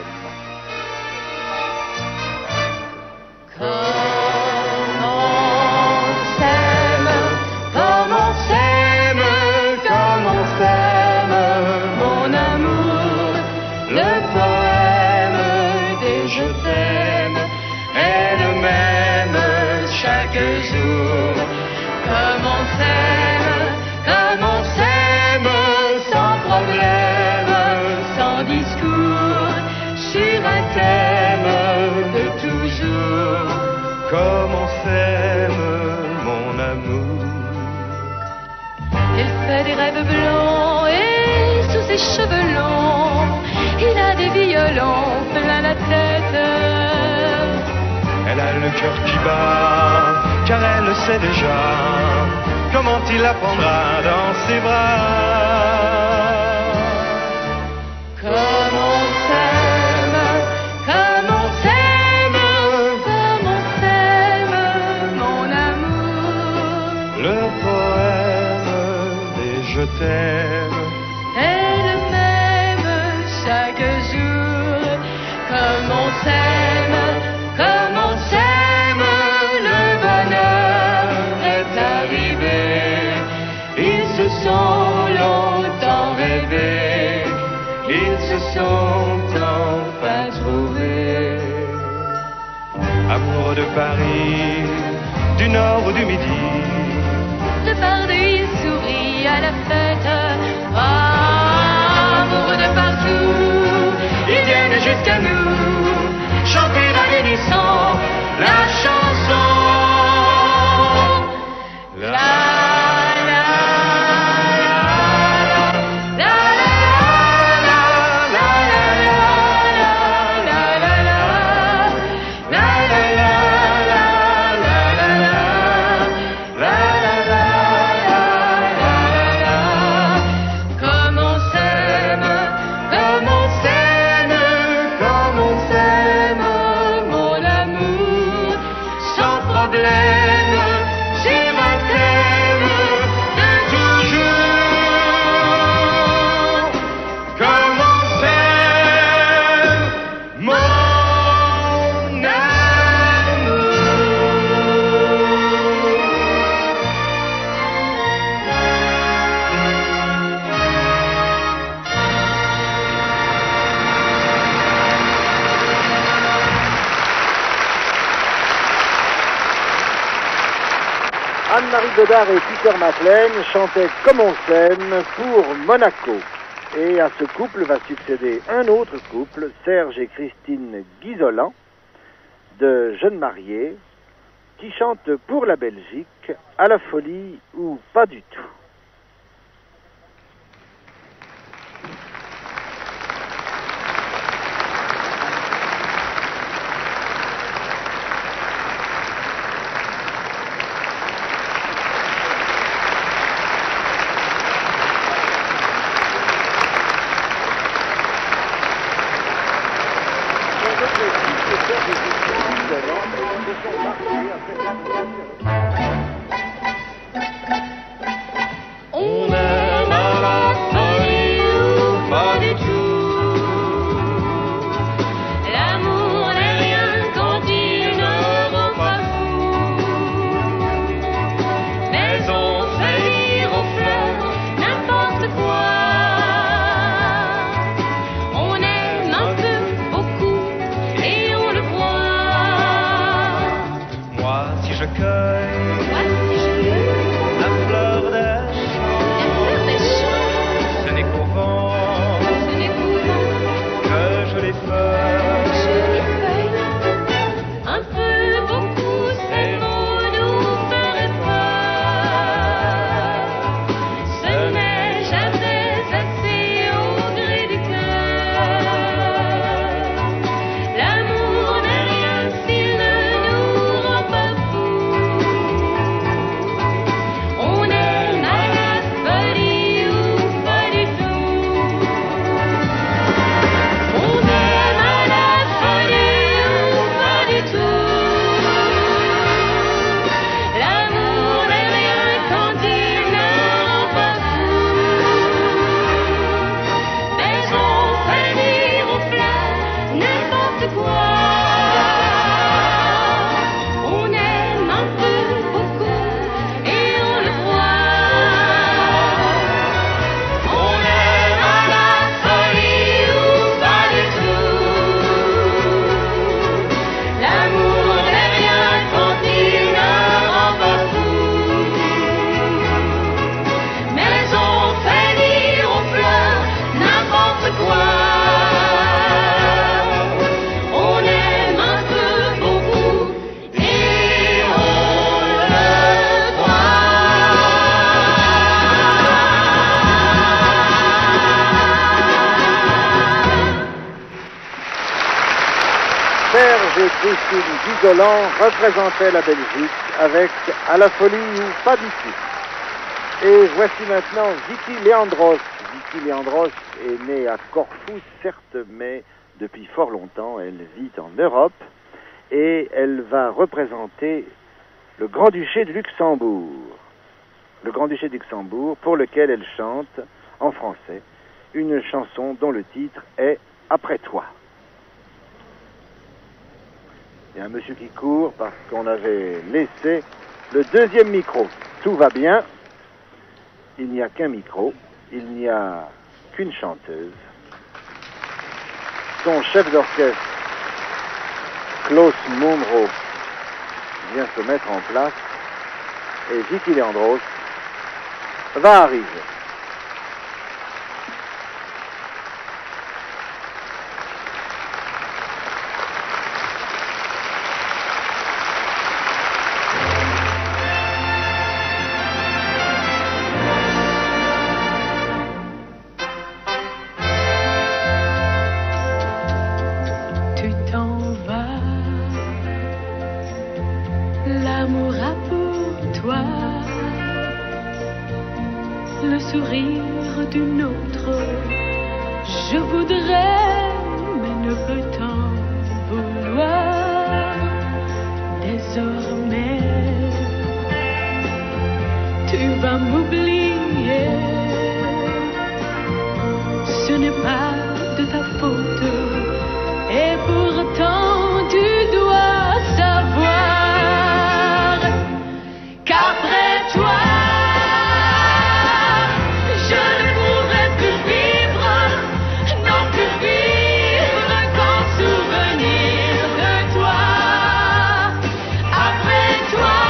Comme on s'aime, mon amour. Il fait des rêves blancs et sous ses cheveux longs, il a des violons plein la tête. Elle a le cœur qui bat, car elle sait déjà comment il la prendra dans ses bras. Comme on s'aime, comme on s'aime, comme on s'aime, mon amour. Le poème des je t'aime est le même chaque jour. Comme on s'aime, comme on s'aime, le bonheur est arrivé. Ils se sont longtemps rêvés, ils se sont enfin trouvés. Amoureux de Paris, du nord ou du midi, De partout il sourit à la fête. Ah, amoureux de partout, ils viennent jusqu'à nous chanter dans l'unisson la chanson. La la la la la la la la la la Comme on s'aime, comme on s'aime, comme on s'aime, mon amour, sans problème, j'ai ma thème de toujours. Comme on s'aime, mon amour. Anne-Marie Godard et Peter McLean chantaient Comme on s'aime pour Monaco. Et à ce couple va succéder un autre couple, Serge et Christine Guizolan, de jeunes mariés, qui chantent pour la Belgique, à la folie ou pas du tout. On aime à la folie ou pas du tout. L'amour n'est rien quand il ne rend pas fou. Mais on fait dire aux fleurs n'importe quoi. On aime un peu, beaucoup, et on le voit. Moi si je cueille Moi si je peur. Jolie feuille, un peu, beaucoup, ces mots nous feraient peur. Ce n'est jamais assez au gré du cœur. L'amour n'est rien s'il ne nous rend pas fous. On aime à la folie ou pas du tout. On aime à la folie ou pas du tout. L'amour n'est rien quand il ne rend pas fou. Mais on fait dire aux fleurs n'importe quoi. On aime un peu, beaucoup et on le croit. On aime à la folie ou pas du tout. L'amour n'est rien quand il ne rend pas fou. Mais on fait dire aux fleurs n'importe quoi. On aime un peu, beaucoup et on le croit. Serge et Christine Guigolan représentaient la Belgique avec À la folie ou pas du tout. Et voici maintenant Vicky Leandros. Vicky Leandros est née à Corfou, certes, mais depuis fort longtemps, elle vit en Europe et elle va représenter le Grand-Duché de Luxembourg. Le Grand-Duché de Luxembourg, pour lequel elle chante en français une chanson dont le titre est Après toi. Il y a un monsieur qui court parce qu'on avait laissé le deuxième micro. Tout va bien. Il n'y a qu'un micro. Il n'y a qu'une chanteuse. Son chef d'orchestre, Klaus Munro, vient se mettre en place. Et Vicky Leandros va arriver. Tu t'en vas, l'amour a pour toi le sourire d'une autre. Je voudrais, mais ne peux t'en vouloir. Désormais, tu vas m'oublier. Ce n'est pas de ta faute. Et pourtant tu dois savoir qu'après toi, je ne pourrai plus vivre, non plus vivre qu'en souvenir de toi. Après toi,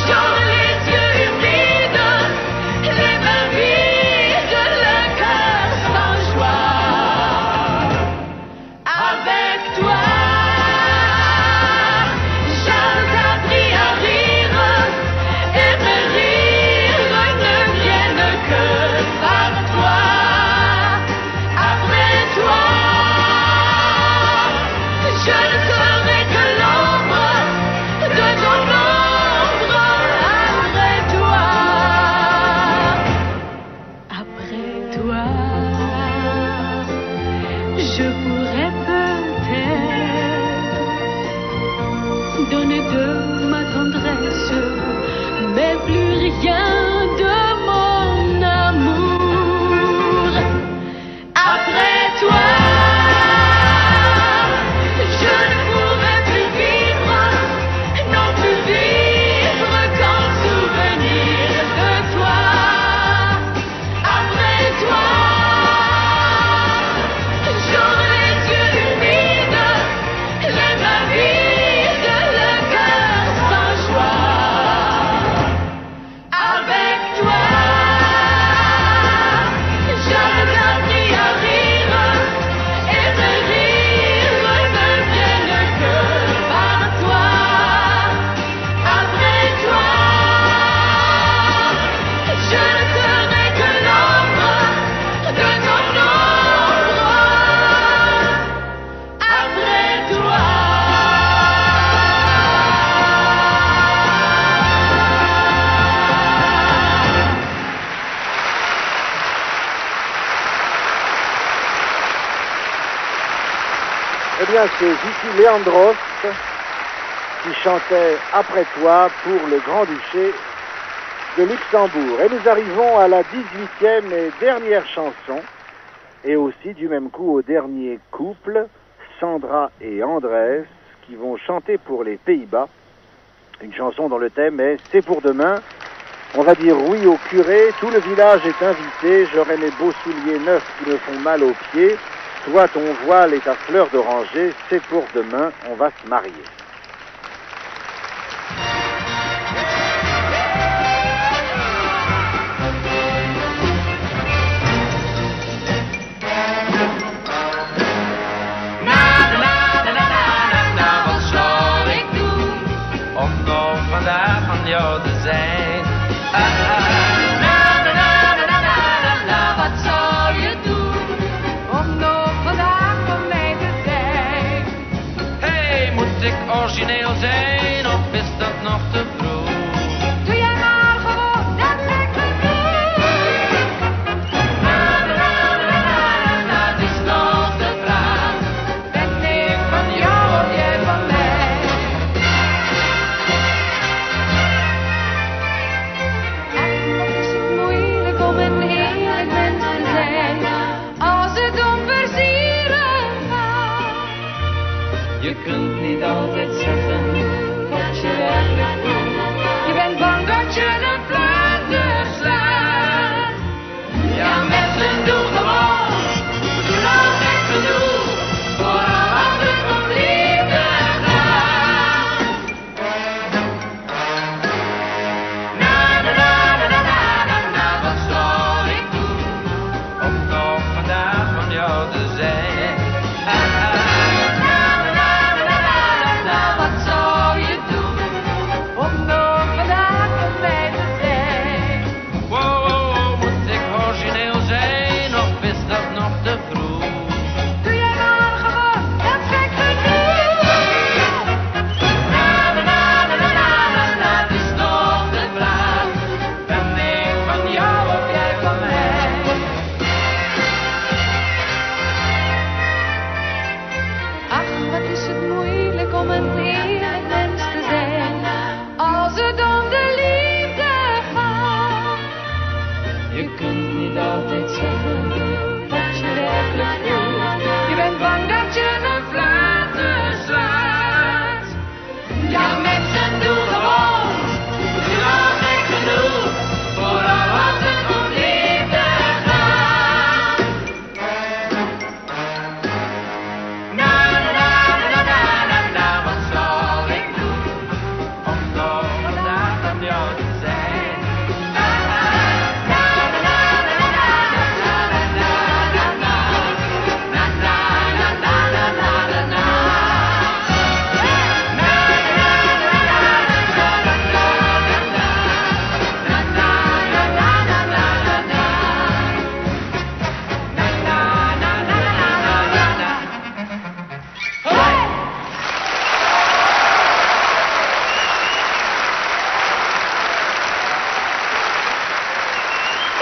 j'aurai les yeux humides, les mains vides, le cœur sans joie. Avec toi, j'ai appris à rire et mes rires ne viennent que par toi. Après toi, je ne serai que l'ombre de ton ombre. Après toi, je pourrais peut-être donner de ma tendresse, mais plus rien de mon amour. Après toi, je ne pourrai plus vivre, non plus vivre qu'en souvenir de toi. Après toi, j'aurai les yeux humides, les mains vides, le cœur sans joie. Avec toi, bien, c'est Vicky Leandros qui chantait Après toi pour le Grand-Duché de Luxembourg. Et nous arrivons à la 18e et dernière chanson, et aussi du même coup au dernier couple, Sandra et Andrés, qui vont chanter pour les Pays-Bas. Une chanson dont le thème est « C'est pour demain ». On va dire oui au curé, tout le village est invité, j'aurai mes beaux souliers neufs qui me font mal aux pieds. Toi, ton voile et ta fleur d'oranger, c'est pour demain, on va se marier. Wat zal ik doen om nog vandaag van jou te zijn? Wat zal je doen om nog vandaag van mij te zijn? Hey, moet ik origineel zijn of is dat nog te vroeg? Doe jij maar gewoon, dat trekt me dat is nog de vraag. Ben ik van jou of jij van mij? Wat is het moeilijk om een eerlijk mens te zijn als het om versieren gaat. Je kunt niet altijd zeggen wat je werkelijk doet. Je bent bang dat je een fluiter slaat. Ja, mensen doen gewoon, we doen al gek genoeg, vooral als het om liefde gaat. Wat zal ik doen om nog vandaag van jou te zijn? Wat zal je doen om nog vandaag van mij te zijn? Wow, moet ik origineel zijn of is dat nog te vroeg? Doe jij maar gewoon, dat gek genoeg. Het is nog de vraag, ben ik van jou of jij van mij? Ach, wat is het moeilijk om een eerlijk mens te zijn als het om de liefde gaat. Je kunt niet altijd zeggen wat je werkelijk voelt. Je bent bang dat je een fluiter slaat. Ja, mensen doen gewoon, we doen al gek genoeg, vooral als het om liefde gaat. Wat zal ik doen om nog vandaag van jou te zijn?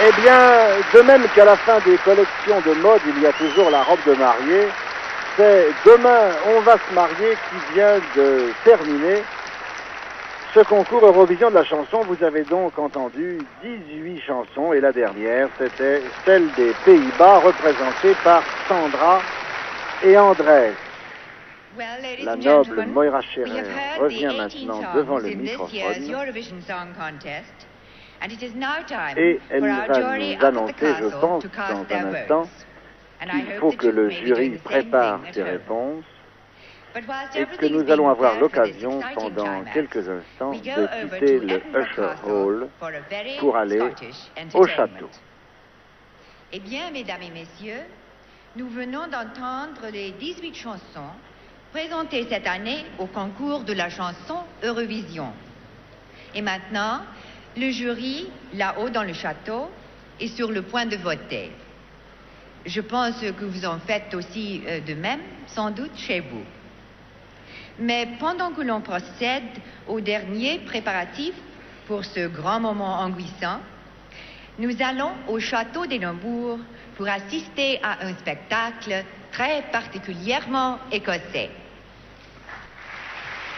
Eh bien, de même qu'à la fin des collections de mode, il y a toujours la robe de mariée, c'est Demain, on va se marier qui vient de terminer ce concours Eurovision de la chanson. Vous avez donc entendu 18 chansons et la dernière, c'était celle des Pays-Bas représentée par Sandra et Andrés. Well, ladies La and noble gentlemen, Moira we have Scherer heard revient the 18 maintenant songs devant le in this year's microphone Eurovision Song Contest, and it is now time et elle for our va jury nous up at the annoncer, je castle pense, to cast dans their un instant, votes. And I qu'il hope faut that que you le may be jury doing the same prépare thing at ses home. réponses But whilst et que everything is nous being allons avoir prepared for this l'occasion exciting pendant climax, quelques instants we go de over quitter to le Edinburgh Usher Castle Hall for a very pour aller Scottish au entertainment. château. Eh bien, mesdames et messieurs, nous venons d'entendre les 18 chansons présentées cette année au concours de la chanson Eurovision. Et maintenant, le jury, là-haut dans le château, est sur le point de voter. Je pense que vous en faites aussi de même, sans doute chez vous. Mais pendant que l'on procède aux derniers préparatifs pour ce grand moment angoissant, nous allons au château d'Édimbourg pour assister à un spectacle très particulièrement écossais.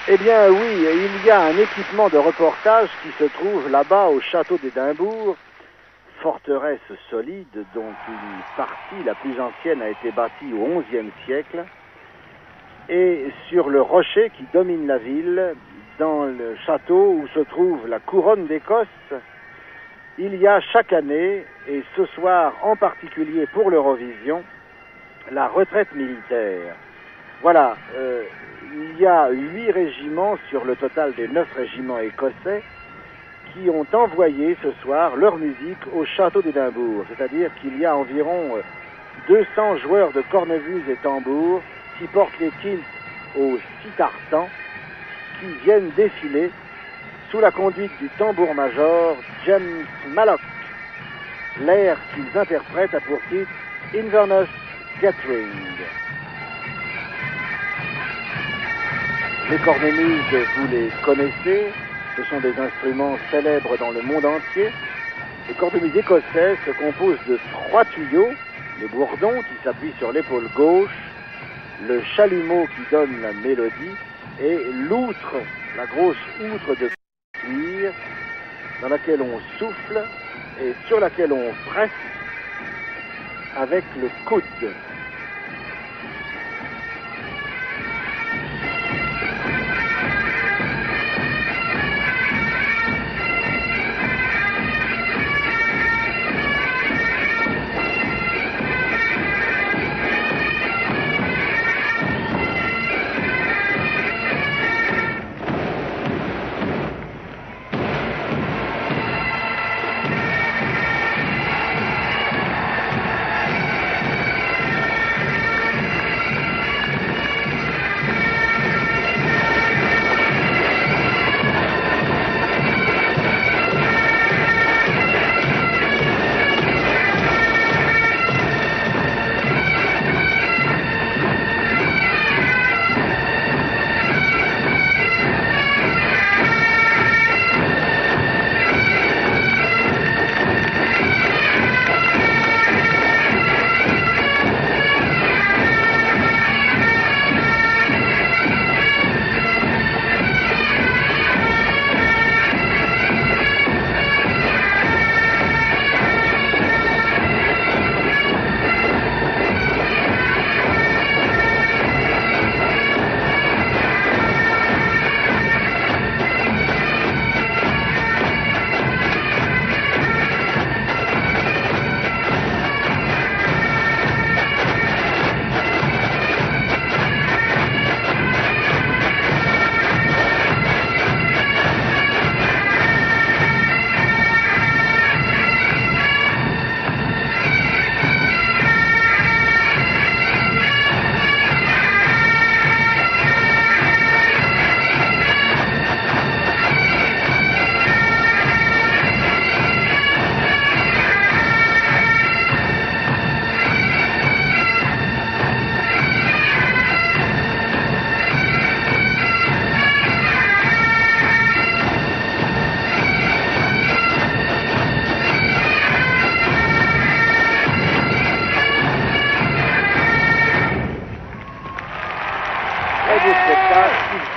Eh bien oui, il y a un équipement de reportage qui se trouve là-bas au château d'Édimbourg, forteresse solide dont une partie, la plus ancienne, a été bâtie au XIe siècle. Et sur le rocher qui domine la ville, dans le château où se trouve la couronne d'Écosse, il y a chaque année, et ce soir en particulier pour l'Eurovision, la retraite militaire. Voilà, il y a 8 régiments sur le total des 9 régiments écossais qui ont envoyé ce soir leur musique au château d'Édimbourg. C'est-à-dire qu'il y a environ 200 joueurs de cornemuses et tambours qui portent les kilts aux 6 tartans, qui viennent défiler sous la conduite du tambour-major James Mallock. L'air qu'ils interprètent a pour titre Inverness Gathering. Les cornemuses, vous les connaissez, ce sont des instruments célèbres dans le monde entier. Les cornemuses écossaises se composent de 3 tuyaux, les bourdons qui s'appuient sur l'épaule gauche, le chalumeau qui donne la mélodie et l'outre, la grosse outre de cuir dans laquelle on souffle et sur laquelle on presse avec le coude.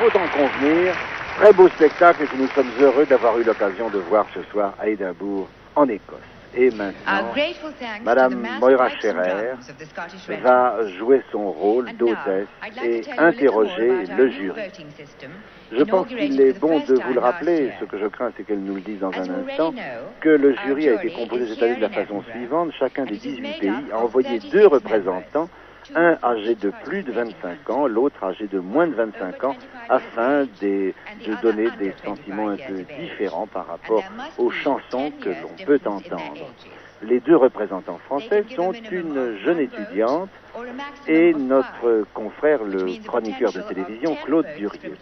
faut en convenir, très beau spectacle et que nous sommes heureux d'avoir eu l'occasion de voir ce soir à Édimbourg, en Écosse. Et maintenant, Madame Moira Scherer va jouer son rôle d'hôtesse et interroger le jury. Je pense qu'il est bon de vous le rappeler, ce que je crains c'est qu'elle nous le dise dans un instant, que le jury a été composé cette année de la façon suivante. Chacun des 18 pays a envoyé 2 représentants, un âgé de plus de 25 ans, l'autre âgé de moins de 25 ans, afin de donner des sentiments un peu différents par rapport aux chansons que l'on peut entendre. Les 2 représentants français sont une jeune étudiante et notre confrère, le chroniqueur de télévision, Claude Durieux.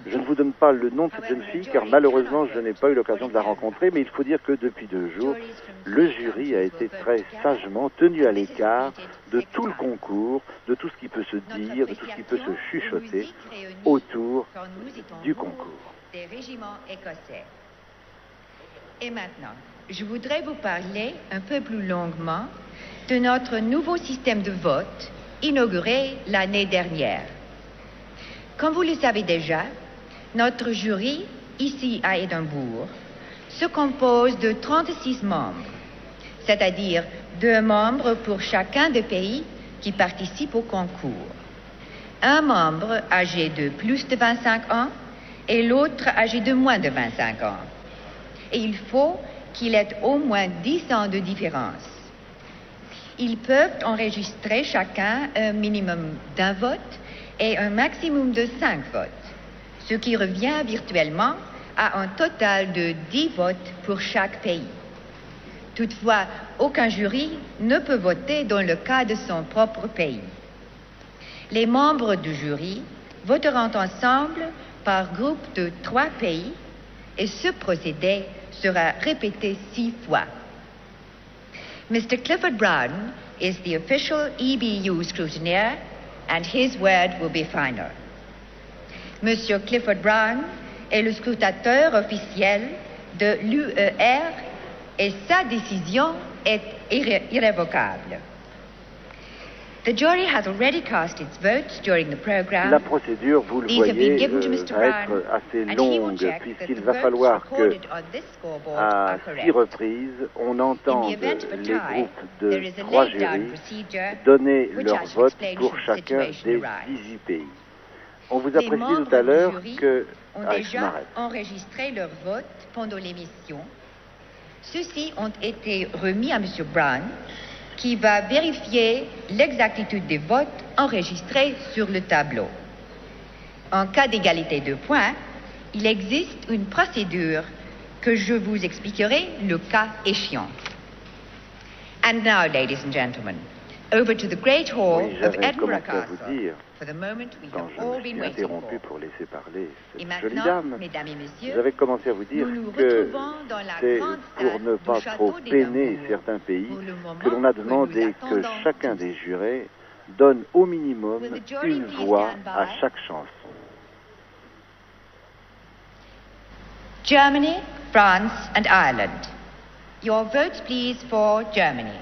Je ne vous donne pas le nom de cette jeune fille, car malheureusement je n'ai pas eu l'occasion de la rencontrer, mais il faut dire que depuis 2 jours, le jury a été très sagement tenu à l'écart de tout le concours, de tout ce qui peut se dire, de tout ce qui peut se chuchoter autour du concours. Des régiments écossais. Et maintenant, je voudrais vous parler un peu plus longuement de notre nouveau système de vote inauguré l'année dernière. Comme vous le savez déjà, notre jury, ici à Édimbourg, se compose de 36 membres, c'est-à-dire 2 membres pour chacun des pays qui participent au concours. Un membre âgé de plus de 25 ans et l'autre âgé de moins de 25 ans. Et il faut qu'il ait au moins 10 ans de différence. Ils peuvent enregistrer chacun un minimum d'un vote et un maximum de 5 votes, ce qui revient virtuellement à un total de 10 votes pour chaque pays. Toutefois, aucun jury ne peut voter dans le cas de son propre pays. Les membres du jury voteront ensemble par groupe de 3 pays et ce procédé sera répété 6 fois. Mr. Clifford Brown is the official EBU scrutineer and his word will be final. Monsieur Clifford Brown est le scrutateur officiel de l'UER et sa décision est irrévocable. The jury has already cast its votes during the program. La procédure, vous le These have voyez, been given to Mr. va être Brown, assez and he will longue, check that puisqu'il the va votes falloir que, recorded on this scoreboard à are 6 correct. reprises, on entende In the event of a les tie, groupes there de is a 3 laid-down jurys procedure donner which leur I shall vote explain pour should the chacun situation des arise. 18 pays. On vous a Les précisé membres tout à du l'heure jury que... ont Ah, je déjà m'arrête. enregistré leur vote pendant l'émission. Ceux-ci ont été remis à M. Brown, qui va vérifier l'exactitude des votes enregistrés sur le tableau. En cas d'égalité de points, il existe une procédure que je vous expliquerai le cas échéant. And now, ladies and gentlemen, over to the great hall Oui, of j'avais Edinburgh commencé à vous Castle. dire, For the moment we quand have je all me been suis waiting interrompu for. pour laisser parler Et cette jolie maintenant, dame, mesdames et messieurs, j'avais commencé à vous dire nous nous que retrouvons dans la c'est grande pour salle ne du pas château trop peiner d'Édimbourg. certains pays Pour le moment, que l'on a nous demandé que attendons chacun tous. des jurés donne au minimum Will the jury une please voix stand by? à chaque chanson. Germany, France and Ireland. Your votes please for Germany.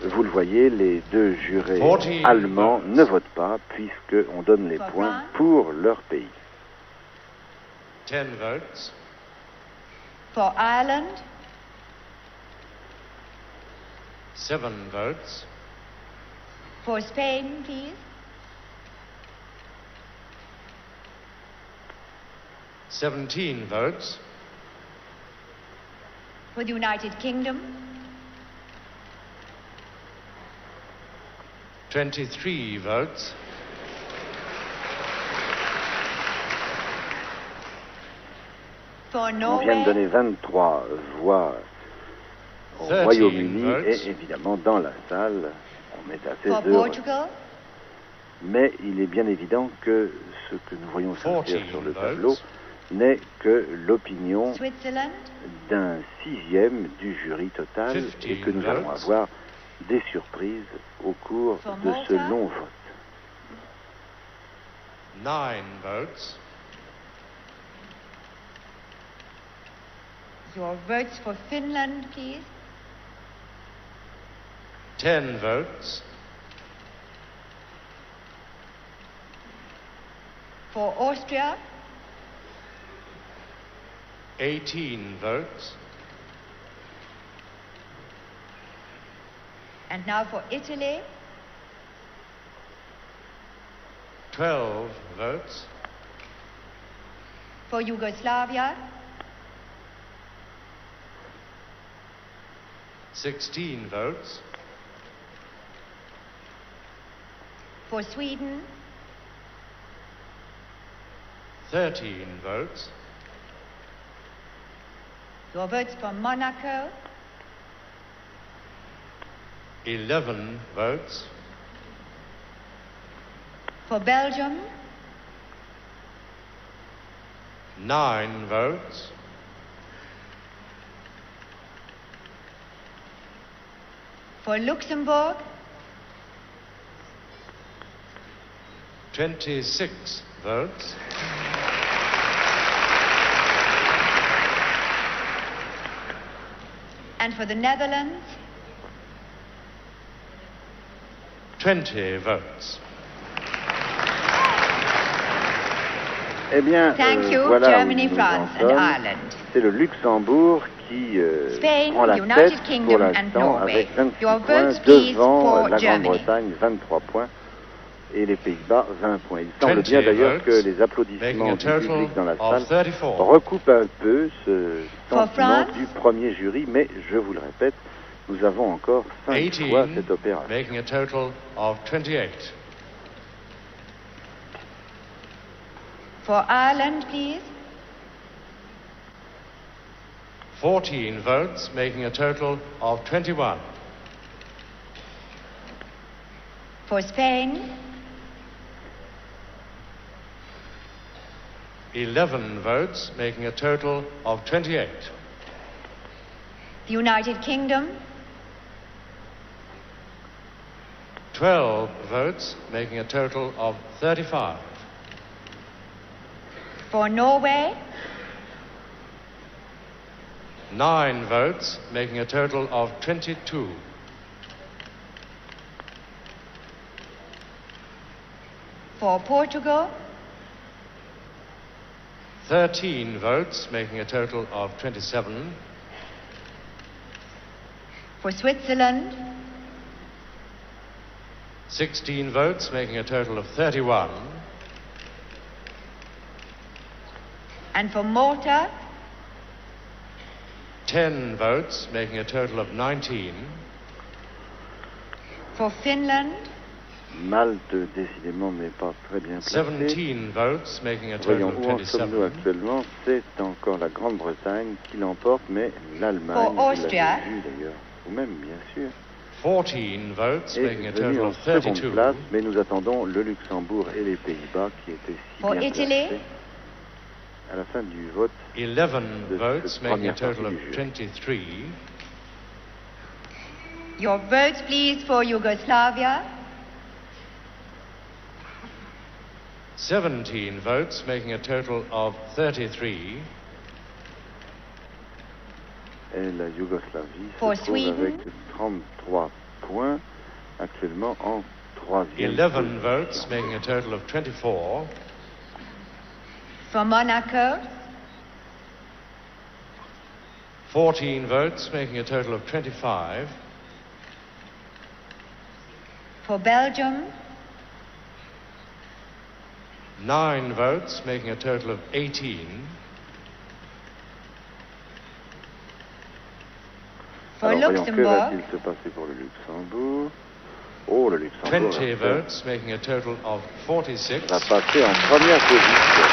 Vous le voyez, les 2 jurés 14 allemands votes. ne votent pas puisqu'on donne les For points France. pour leur pays. 10 votes. For Ireland, 7 votes. for Spain, please. 17 votes. For the United Kingdom, 23 votes. for On vient de Norway, donner 23 voix au 13 Royaume-Uni votes. et évidemment dans la salle, on est assez for heureux. Portugal, Mais il est bien évident que ce que nous voyons s'inscrire 14 sur le votes. tableau n'est que l'opinion Switzerland, d'un 6e du jury total et que nous 15 allons votes. avoir des surprises au cours For de ce Malta. long vote. 9 votes. your votes for Finland, please. 10 votes. For Austria, 18 votes. and now for Italy, 12 votes. for Yugoslavia, 16 votes. for Sweden, 13 votes. your votes for Monaco, 11 votes. for Belgium, 9 votes. for Luxembourg, 26 votes. And for the Netherlands, 20 votes. Eh bien, Thank you, voilà Germany, où nous France en and sommes. Ireland. C'est le Luxembourg qui Spain, prend la United tête pour Kingdom and l'instant Norway. avec 26 Your points votes, please, devant for la Germany. Grande-Bretagne, 23 points, et les Pays-Bas, 20 points. Il semble bien 20 d'ailleurs votes, que les making applaudissements a du total public dans la of salle 34. recoupent un peu ce For sentiment France, du premier jury, mais je vous le répète, nous avons encore 5 fois 18, cette opération. making a total of 28. For Ireland, please. 14 votes, making a total of 21. For Spain, 11 votes, making a total of 28. the United Kingdom, 12 votes, making a total of 35. for Norway, 9 votes, making a total of 22. for Portugal, 13 votes, making a total of 27. for Switzerland, 16 votes, making a total of 31. and for Malta, 10 votes, making a total of 19. for Finland, Malte, décidément, n'est pas très bien placé. 17 votes, making a total Voyons of où en sommes-nous 27. actuellement. C'est encore la Grande-Bretagne qui l'emporte, mais l'Allemagne, For vous Austria. l'avez vu d'ailleurs, vous-même bien sûr, 14 votes, making a est venu total en of seconde 32. place, mais nous attendons le Luxembourg et les Pays-Bas qui étaient si For bien Italy. placés. À la fin du vote, 11 de votes, cette making a première total partie of du jury. 23. your votes, please, for Yugoslavia, 17 votes, making a total of 33. et la Yougoslavie For se trouve Sweden. avec 33 points, actuellement en troisième 11 position. votes, making a total of 24. for Monaco, 14 votes, making a total of 25. for Belgium, 9 votes, making a total of 18. for Alors, voyons, que Luxembourg, va-t-il se passer pour le Luxembourg? Oh, le Luxembourg 20 votes, making a total of 46. va passer en première position.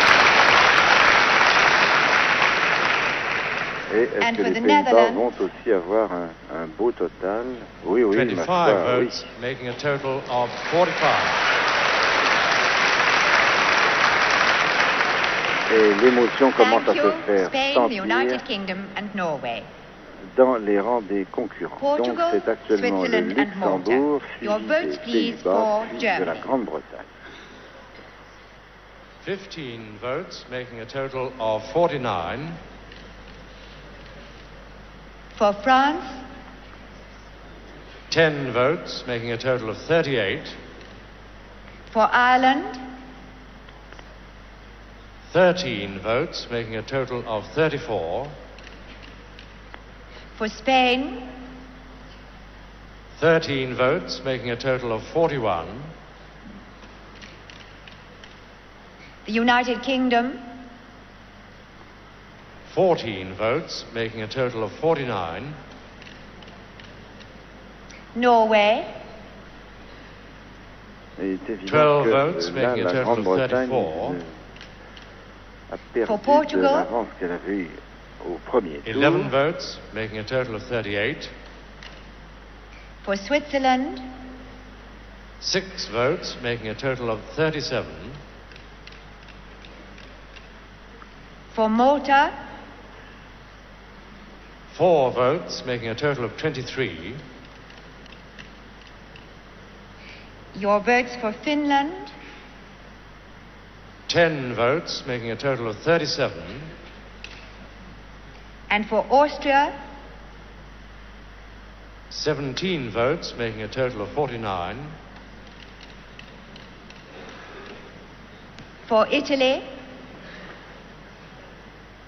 Et est-ce And que for les the Pays-Bas Netherlands. vont aussi avoir un beau total? Oui, oui, ma 25 foi, oui. votes, making a total of 45. Et l'émotion commence thank à you, se faire Spain, the sentir United Kingdom and Norway. dans les rangs des concurrents. Donc Portugal, c'est actuellement le Switzerland and Malta. Luxembourg, Your suivi votes, des please, Pays-Bas, for puis de la Germany. Grande-Bretagne. 15 votes, making a total of 49. For France, 10 votes, making a total of 38. for Ireland, 13 votes, making a total of 34. for Spain, 13 votes, making a total of 41. the United Kingdom, 14 votes, making a total of 49. Norway, Et il est évident 12 que votes, là, making a la total of Grande-Bretagne 34. a perdu For de Portugal. l'avance qu'elle avait eue au premier tour. 11 votes, making a total of 38. for Switzerland, 6 votes, making a total of 37. for Malta, 4 votes, making a total of 23. your votes for Finland, 10 votes, making a total of 37. and for Austria, 17 votes, making a total of 49. For Italy,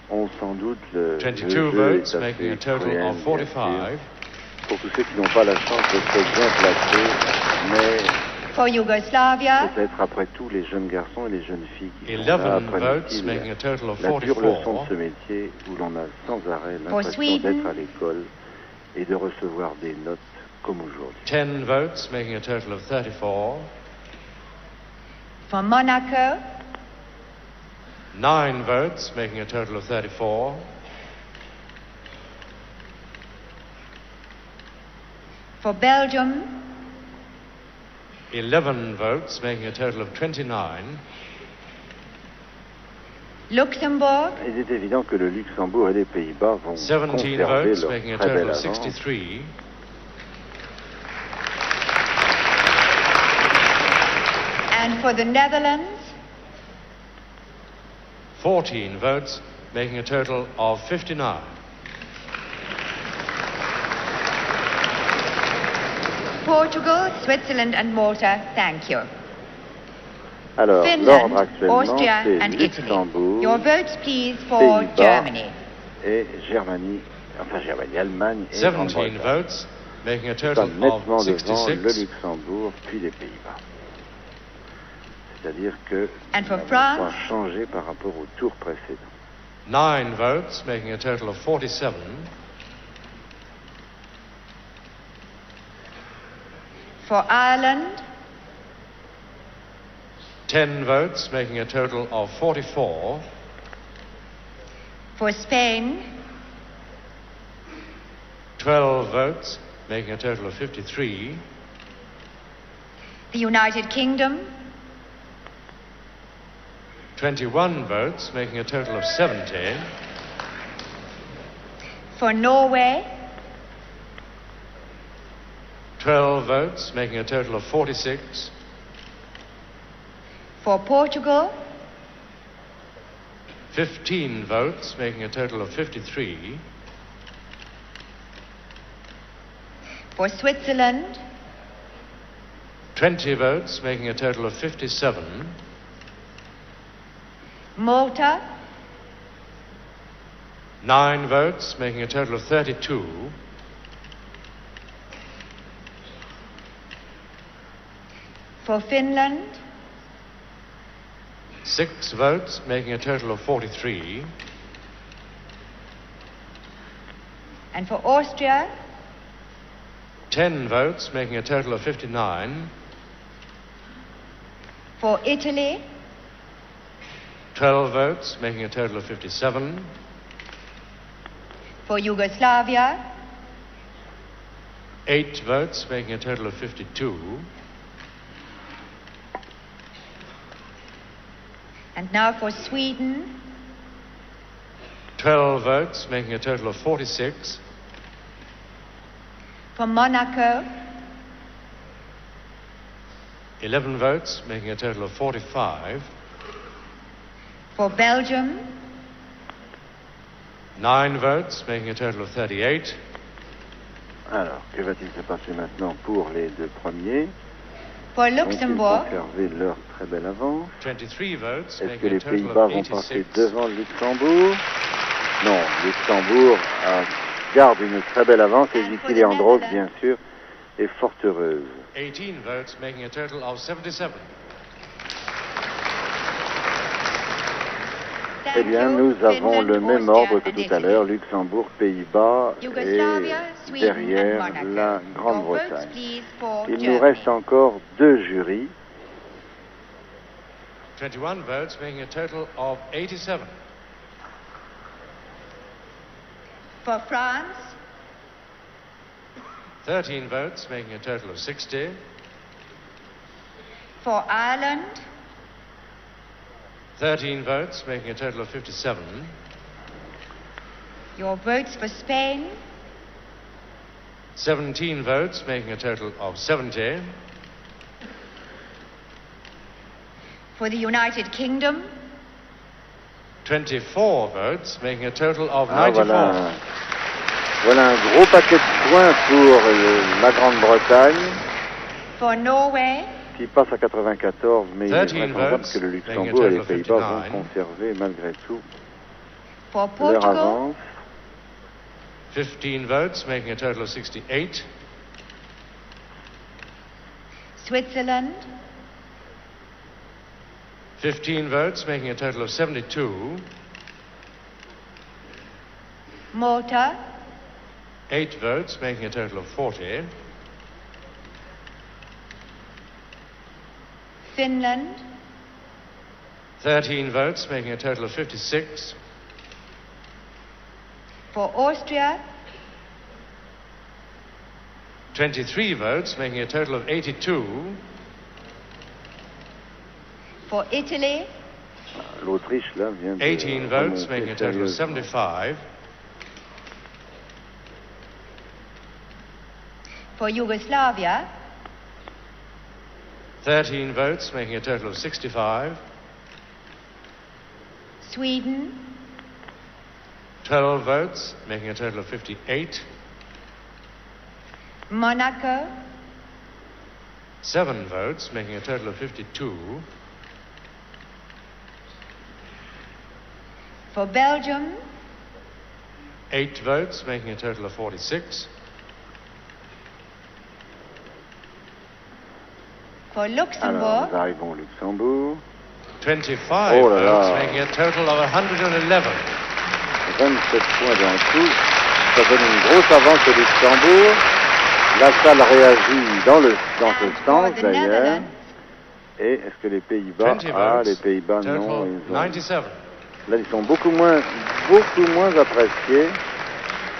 ont sans doute le 22 jeu votes, est making a assez total cruel, of bien 45. sûr. Pour tous ceux qui n'ont pas la chance d'être bien placés, mais for Yugoslavia, peut-être après tout, les jeunes garçons et les jeunes filles qui sont 11 là votes, apprennent-ils making a total of la dure leçon 44. de ce métier où l'on a sans arrêt For l'impression Sweden. d'être à l'école et de recevoir des notes comme aujourd'hui. 10 votes, making a total of 34. for Monaco, 9 votes, making a total of 34. for Belgium, 11 votes, making a total of 29. Luxembourg, Il est évident que le Luxembourg et les Pays-Bas vont 17 conserver votes, leur making a très total belle of avance. 63. and for the Netherlands, 14 votes, making a total of 59. Portugal, Switzerland and Malta, thank you. Alors, Finland, l'ordre actuellement, Austria c'est and Italy. Luxembourg Your votes, please, for Pays-Bas. Germany. et Germanie, Allemagne et 17 Grande-Bretagne. votes, making a Nous total sommes nettement of devant le 66. Luxembourg puis les Pays-Bas. C'est-à-dire que And for nous n'avons France? pas changé par rapport au tour précédent. 9 votes, making a total of 47. For Ireland, 10 votes, making a total of 44. for Spain, 12 votes, making a total of 53. the United Kingdom, 21 votes, making a total of 70. for Norway, 12 votes, making a total of 46. for Portugal, 15 votes, making a total of 53. for Switzerland, 20 votes, making a total of 57. Malta, 9 votes, making a total of 32. for Finland, 6 votes, making a total of 43. and for Austria, 10 votes, making a total of 59. for Italy, 12 votes, making a total of 57. for Yugoslavia, 8 votes, making a total of 52. and now for Sweden, 12 votes, making a total of 46. for Monaco, 11 votes, making a total of 45. for Belgium, 9 votes, making a total of 38. Alors, que va-t-il se passer maintenant pour les deux premiers? for Vont-ils Luxembourg, conserver leur très belle avance? 23 votes, Est-ce que making a les total Pays-Bas of vont passer 86. devant le Luxembourg? Non, Luxembourg garde une très belle avance et Vicky Leandros, bien sûr, est fort heureuse. 18 votes, making a total of 77. Eh bien, nous avons le même ordre que tout à l'heure, Luxembourg, Pays-Bas Yugoslavia, et Sweden derrière and Monaco. la Your votes, Grande-Bretagne. please, for Il nous Germany. reste encore deux jurys. 21 votes, making a total of 87. For France, 13 votes, making a total of 60. for Ireland, 13 votes, making a total of 57. your votes for Spain, 17 votes, making a total of 70. for the United Kingdom, 24 votes, making a total of Ah, 94. voilà. Voilà un gros paquet de points pour la Grande-Bretagne, For Norway, qui passe à 94, mais il est 13 vraisemblable votes, que le making a Luxembourg et les total of Pays-Bas 59. vont conserver malgré tout for leur Portugal, avance. 15 votes, making a total of 68. Switzerland, 15 votes, making a total of 72. Malta, 8 votes, making a total of 40. Finland, 13 votes, making a total of 56. for Austria, 23 votes, making a total of 82. for Italy, L'Autriche, là, vient de 18 votes, remonter making a total of sérieusement. 75. for Yugoslavia, 13 votes, making a total of 65. Sweden, 12 votes, making a total of 58. Monaco, 7 votes, making a total of 52. for Belgium, 8 votes, making a total of 46. for Alors, Luxembourg, nous arrivons au Luxembourg. 25 Oh là là. votes, making a total of 111. 27 points d'un coup. Ça donne une grosse avance au Luxembourg. La salle réagit dans ce and for sens the d'ailleurs. Netherlands, Et est-ce que les Pays-Bas... 20 Ah, votes, les Pays-Bas, non. total Ils ont... 97. Là, ils sont beaucoup moins appréciés.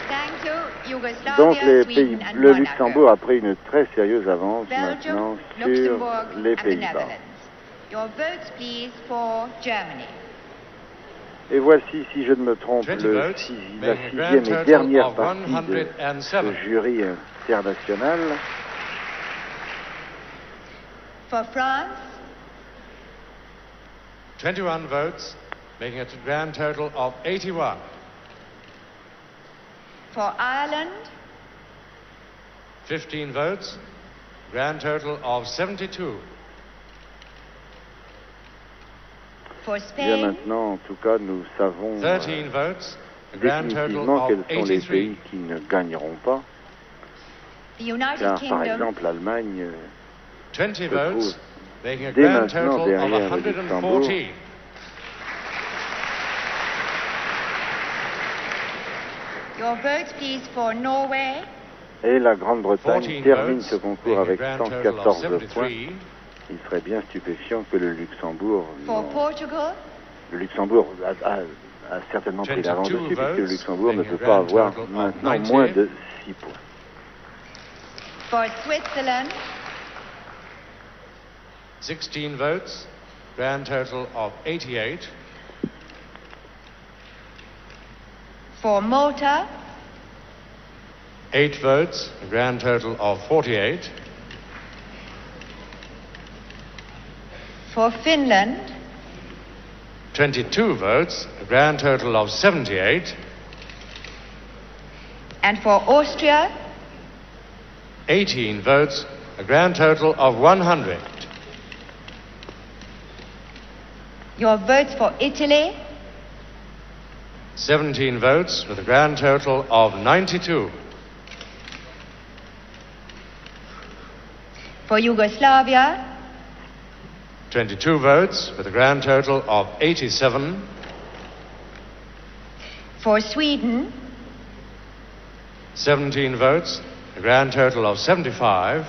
thank you, Yugoslavia, Donc, les Sweden pays, and le Monaco. Luxembourg a pris une très sérieuse avance Belgium, maintenant sur Luxembourg les and the Pays-Bas. Netherlands. Your votes, please, for Germany. Et voici, si je ne me trompe, 20 la votes, sixième making a grand et total dernière of partie de 107. ce jury international. For France, 21 votes, making a grand total of 81. for Ireland, 15 votes, grand total of 72. for Bien Spain, maintenant, en tout cas, nous savons 13 votes, a grand total définitivement of quels sont les 83. pays qui ne gagneront pas. the United Car, par Kingdom, exemple, l'Allemagne 20 se votes, trouve making a dès grand maintenant total of derrière le 114. your votes, please, for Norway, et la Grande-Bretagne 14 termine votes, ce concours making a avec grand total of 114 points. 73. Il serait bien stupéfiant que le Luxembourg... for non. Portugal, Le Luxembourg a certainement pris l'avance 22 dessus, puisque le votes, Luxembourg ne making peut a pas grand avoir total of maintenant 90. moins de 6 points. for Switzerland, 16 votes, grand total of 88. for Malta, 8 votes, a grand total of 48. for Finland, 22 votes, a grand total of 78. and for Austria, 18 votes, a grand total of 100. your votes for Italy, 17 votes with a grand total of 92. for Yugoslavia, 22 votes with a grand total of 87. for Sweden, 17 votes, a grand total of 75.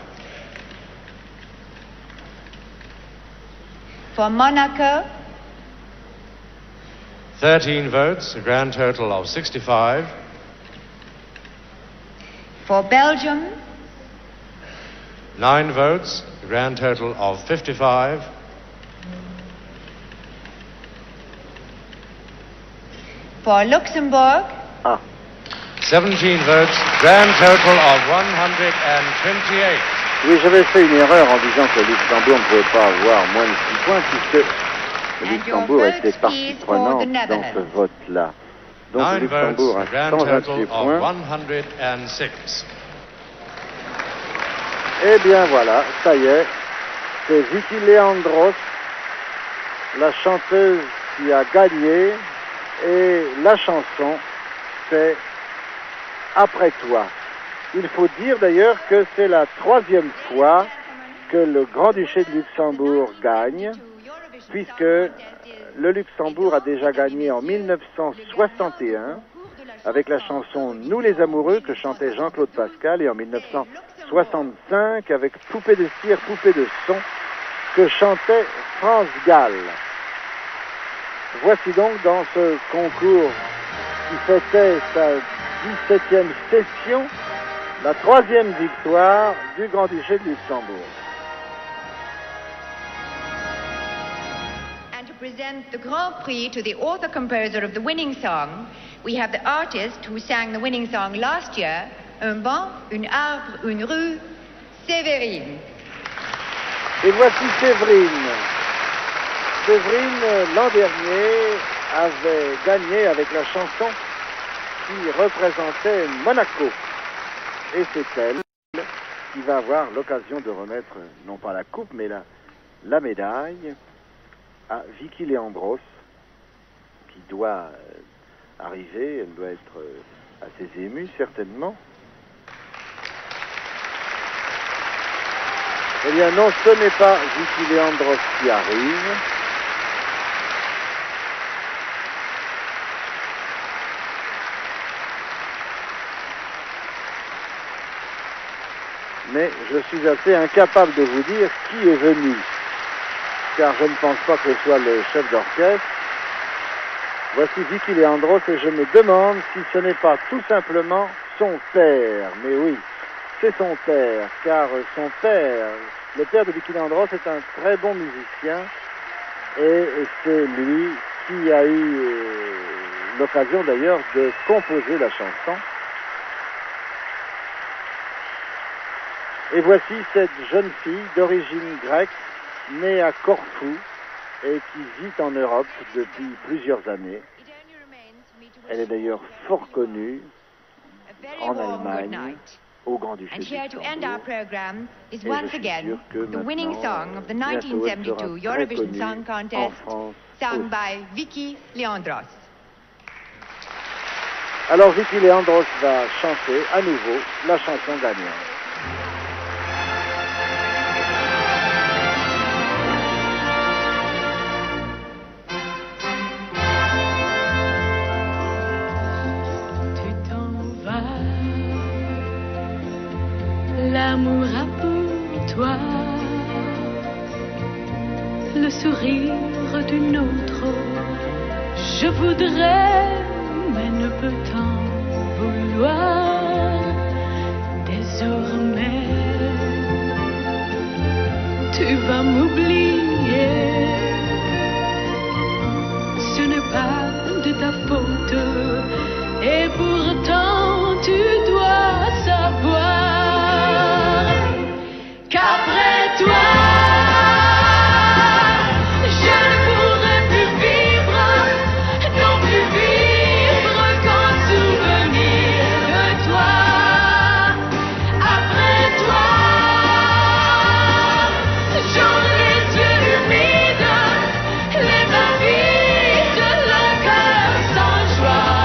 for Monaco, 13 votes, a grand total of 65. for Belgium, 9 votes, a grand total of 55. for Luxembourg, Ah, 17 votes, grand total of 128. oui, j'avais fait une erreur en disant que le Luxembourg ne pouvait pas avoir moins de 6 points, puisque le And Luxembourg your était votes, partie please, for the prenante dans Netherlands. ce vote-là. Donc le 9 votes, Luxembourg a a grand 128 total of points. 106. Eh bien voilà, ça y est, c'est Vicky Leandros, la chanteuse qui a gagné, et la chanson, c'est Après toi. Il faut dire d'ailleurs que c'est la 3e fois que le Grand-Duché de Luxembourg gagne, puisque le Luxembourg a déjà gagné en 1961 avec la chanson Nous les amoureux que chantait Jean-Claude Pascal, et en 1965 avec Poupée de cire, poupée de son que chantait France Gall. Voici donc dans ce concours qui fêtait sa 17e session la 3e victoire du Grand-Duché de Luxembourg. And to present the Grand Prix to the author-composer of the winning song, we have the artist who sang the winning song last year, Un banc, un arbre, une rue, Séverine. Et voici Séverine. Séverine, l'an dernier, avait gagné avec la chanson qui représentait Monaco. Et c'est elle qui va avoir l'occasion de remettre, non pas la coupe, mais la médaille à Vicky Leandros, qui doit arriver, elle doit être assez émue, certainement. Eh bien non, ce n'est pas Vicky Leandros qui arrive. Mais je suis assez incapable de vous dire qui est venu, car je ne pense pas que ce soit le chef d'orchestre. Voici Vicky Leandros et je me demande si ce n'est pas tout simplement son père. Mais oui, c'est son père, car son père, le père de Vicky Leandros, est un très bon musicien et c'est lui qui a eu l'occasion d'ailleurs de composer la chanson. Et voici cette jeune fille d'origine grecque, née à Corfou et qui vit en Europe depuis plusieurs années. Elle est d'ailleurs fort connue en Allemagne, au Grand-Duché And de here to end our Luxembourg. program is Et je once suis again sûr que the winning maintenant, song of the bientôt, elle 1972 sera très Eurovision connue Song en Contest, France sung aussi. by Vicky Leandros. Alors Vicky Leandros va chanter à nouveau la chanson gagnante. L'amour a pour toi le sourire d'une autre. Je voudrais, mais ne peux t'en vouloir. Désormais, tu vas m'oublier. Ce n'est pas de ta faute, et pourtant tu dois savoir qu'après toi, je ne pourrai plus vivre, non plus vivre qu'en souvenir de toi. Après toi, j'aurai les yeux humides, les mains vides, le cœur sans joie.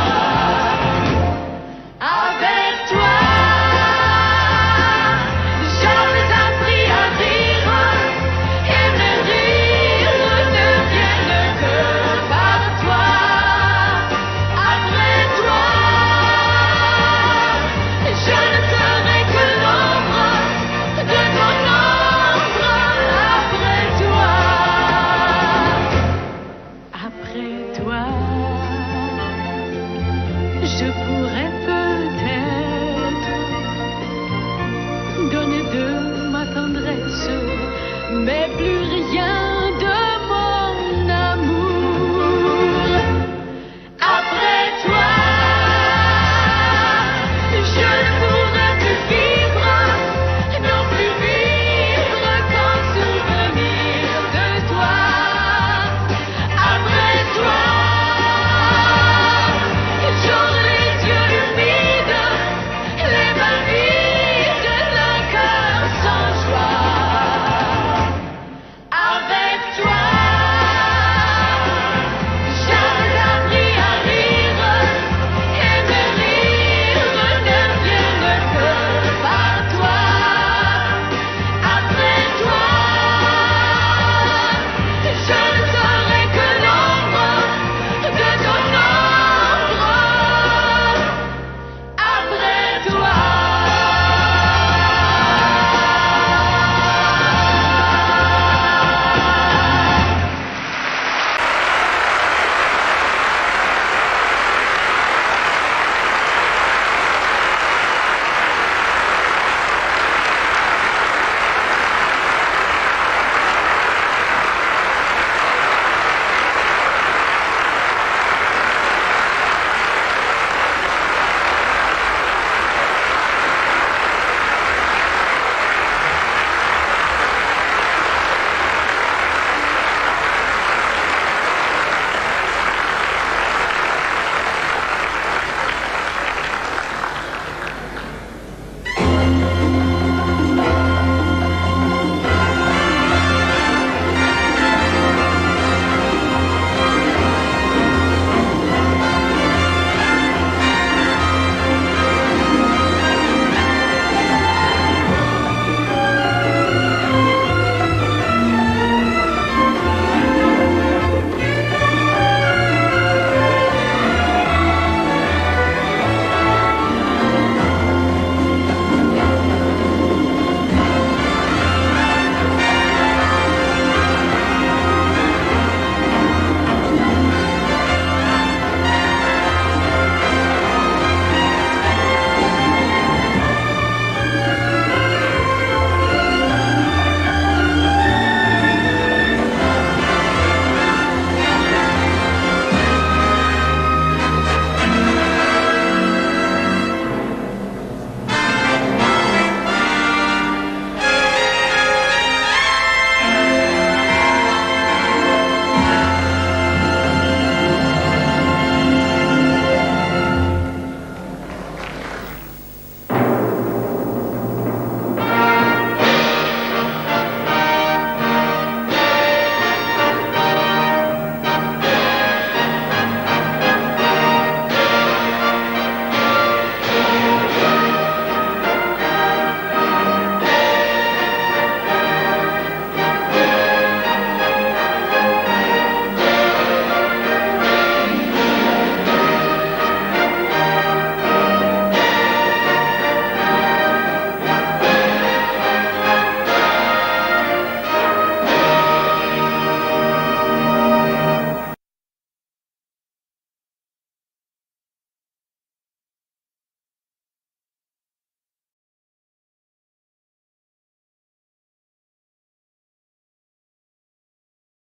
Avec toi, je pourrais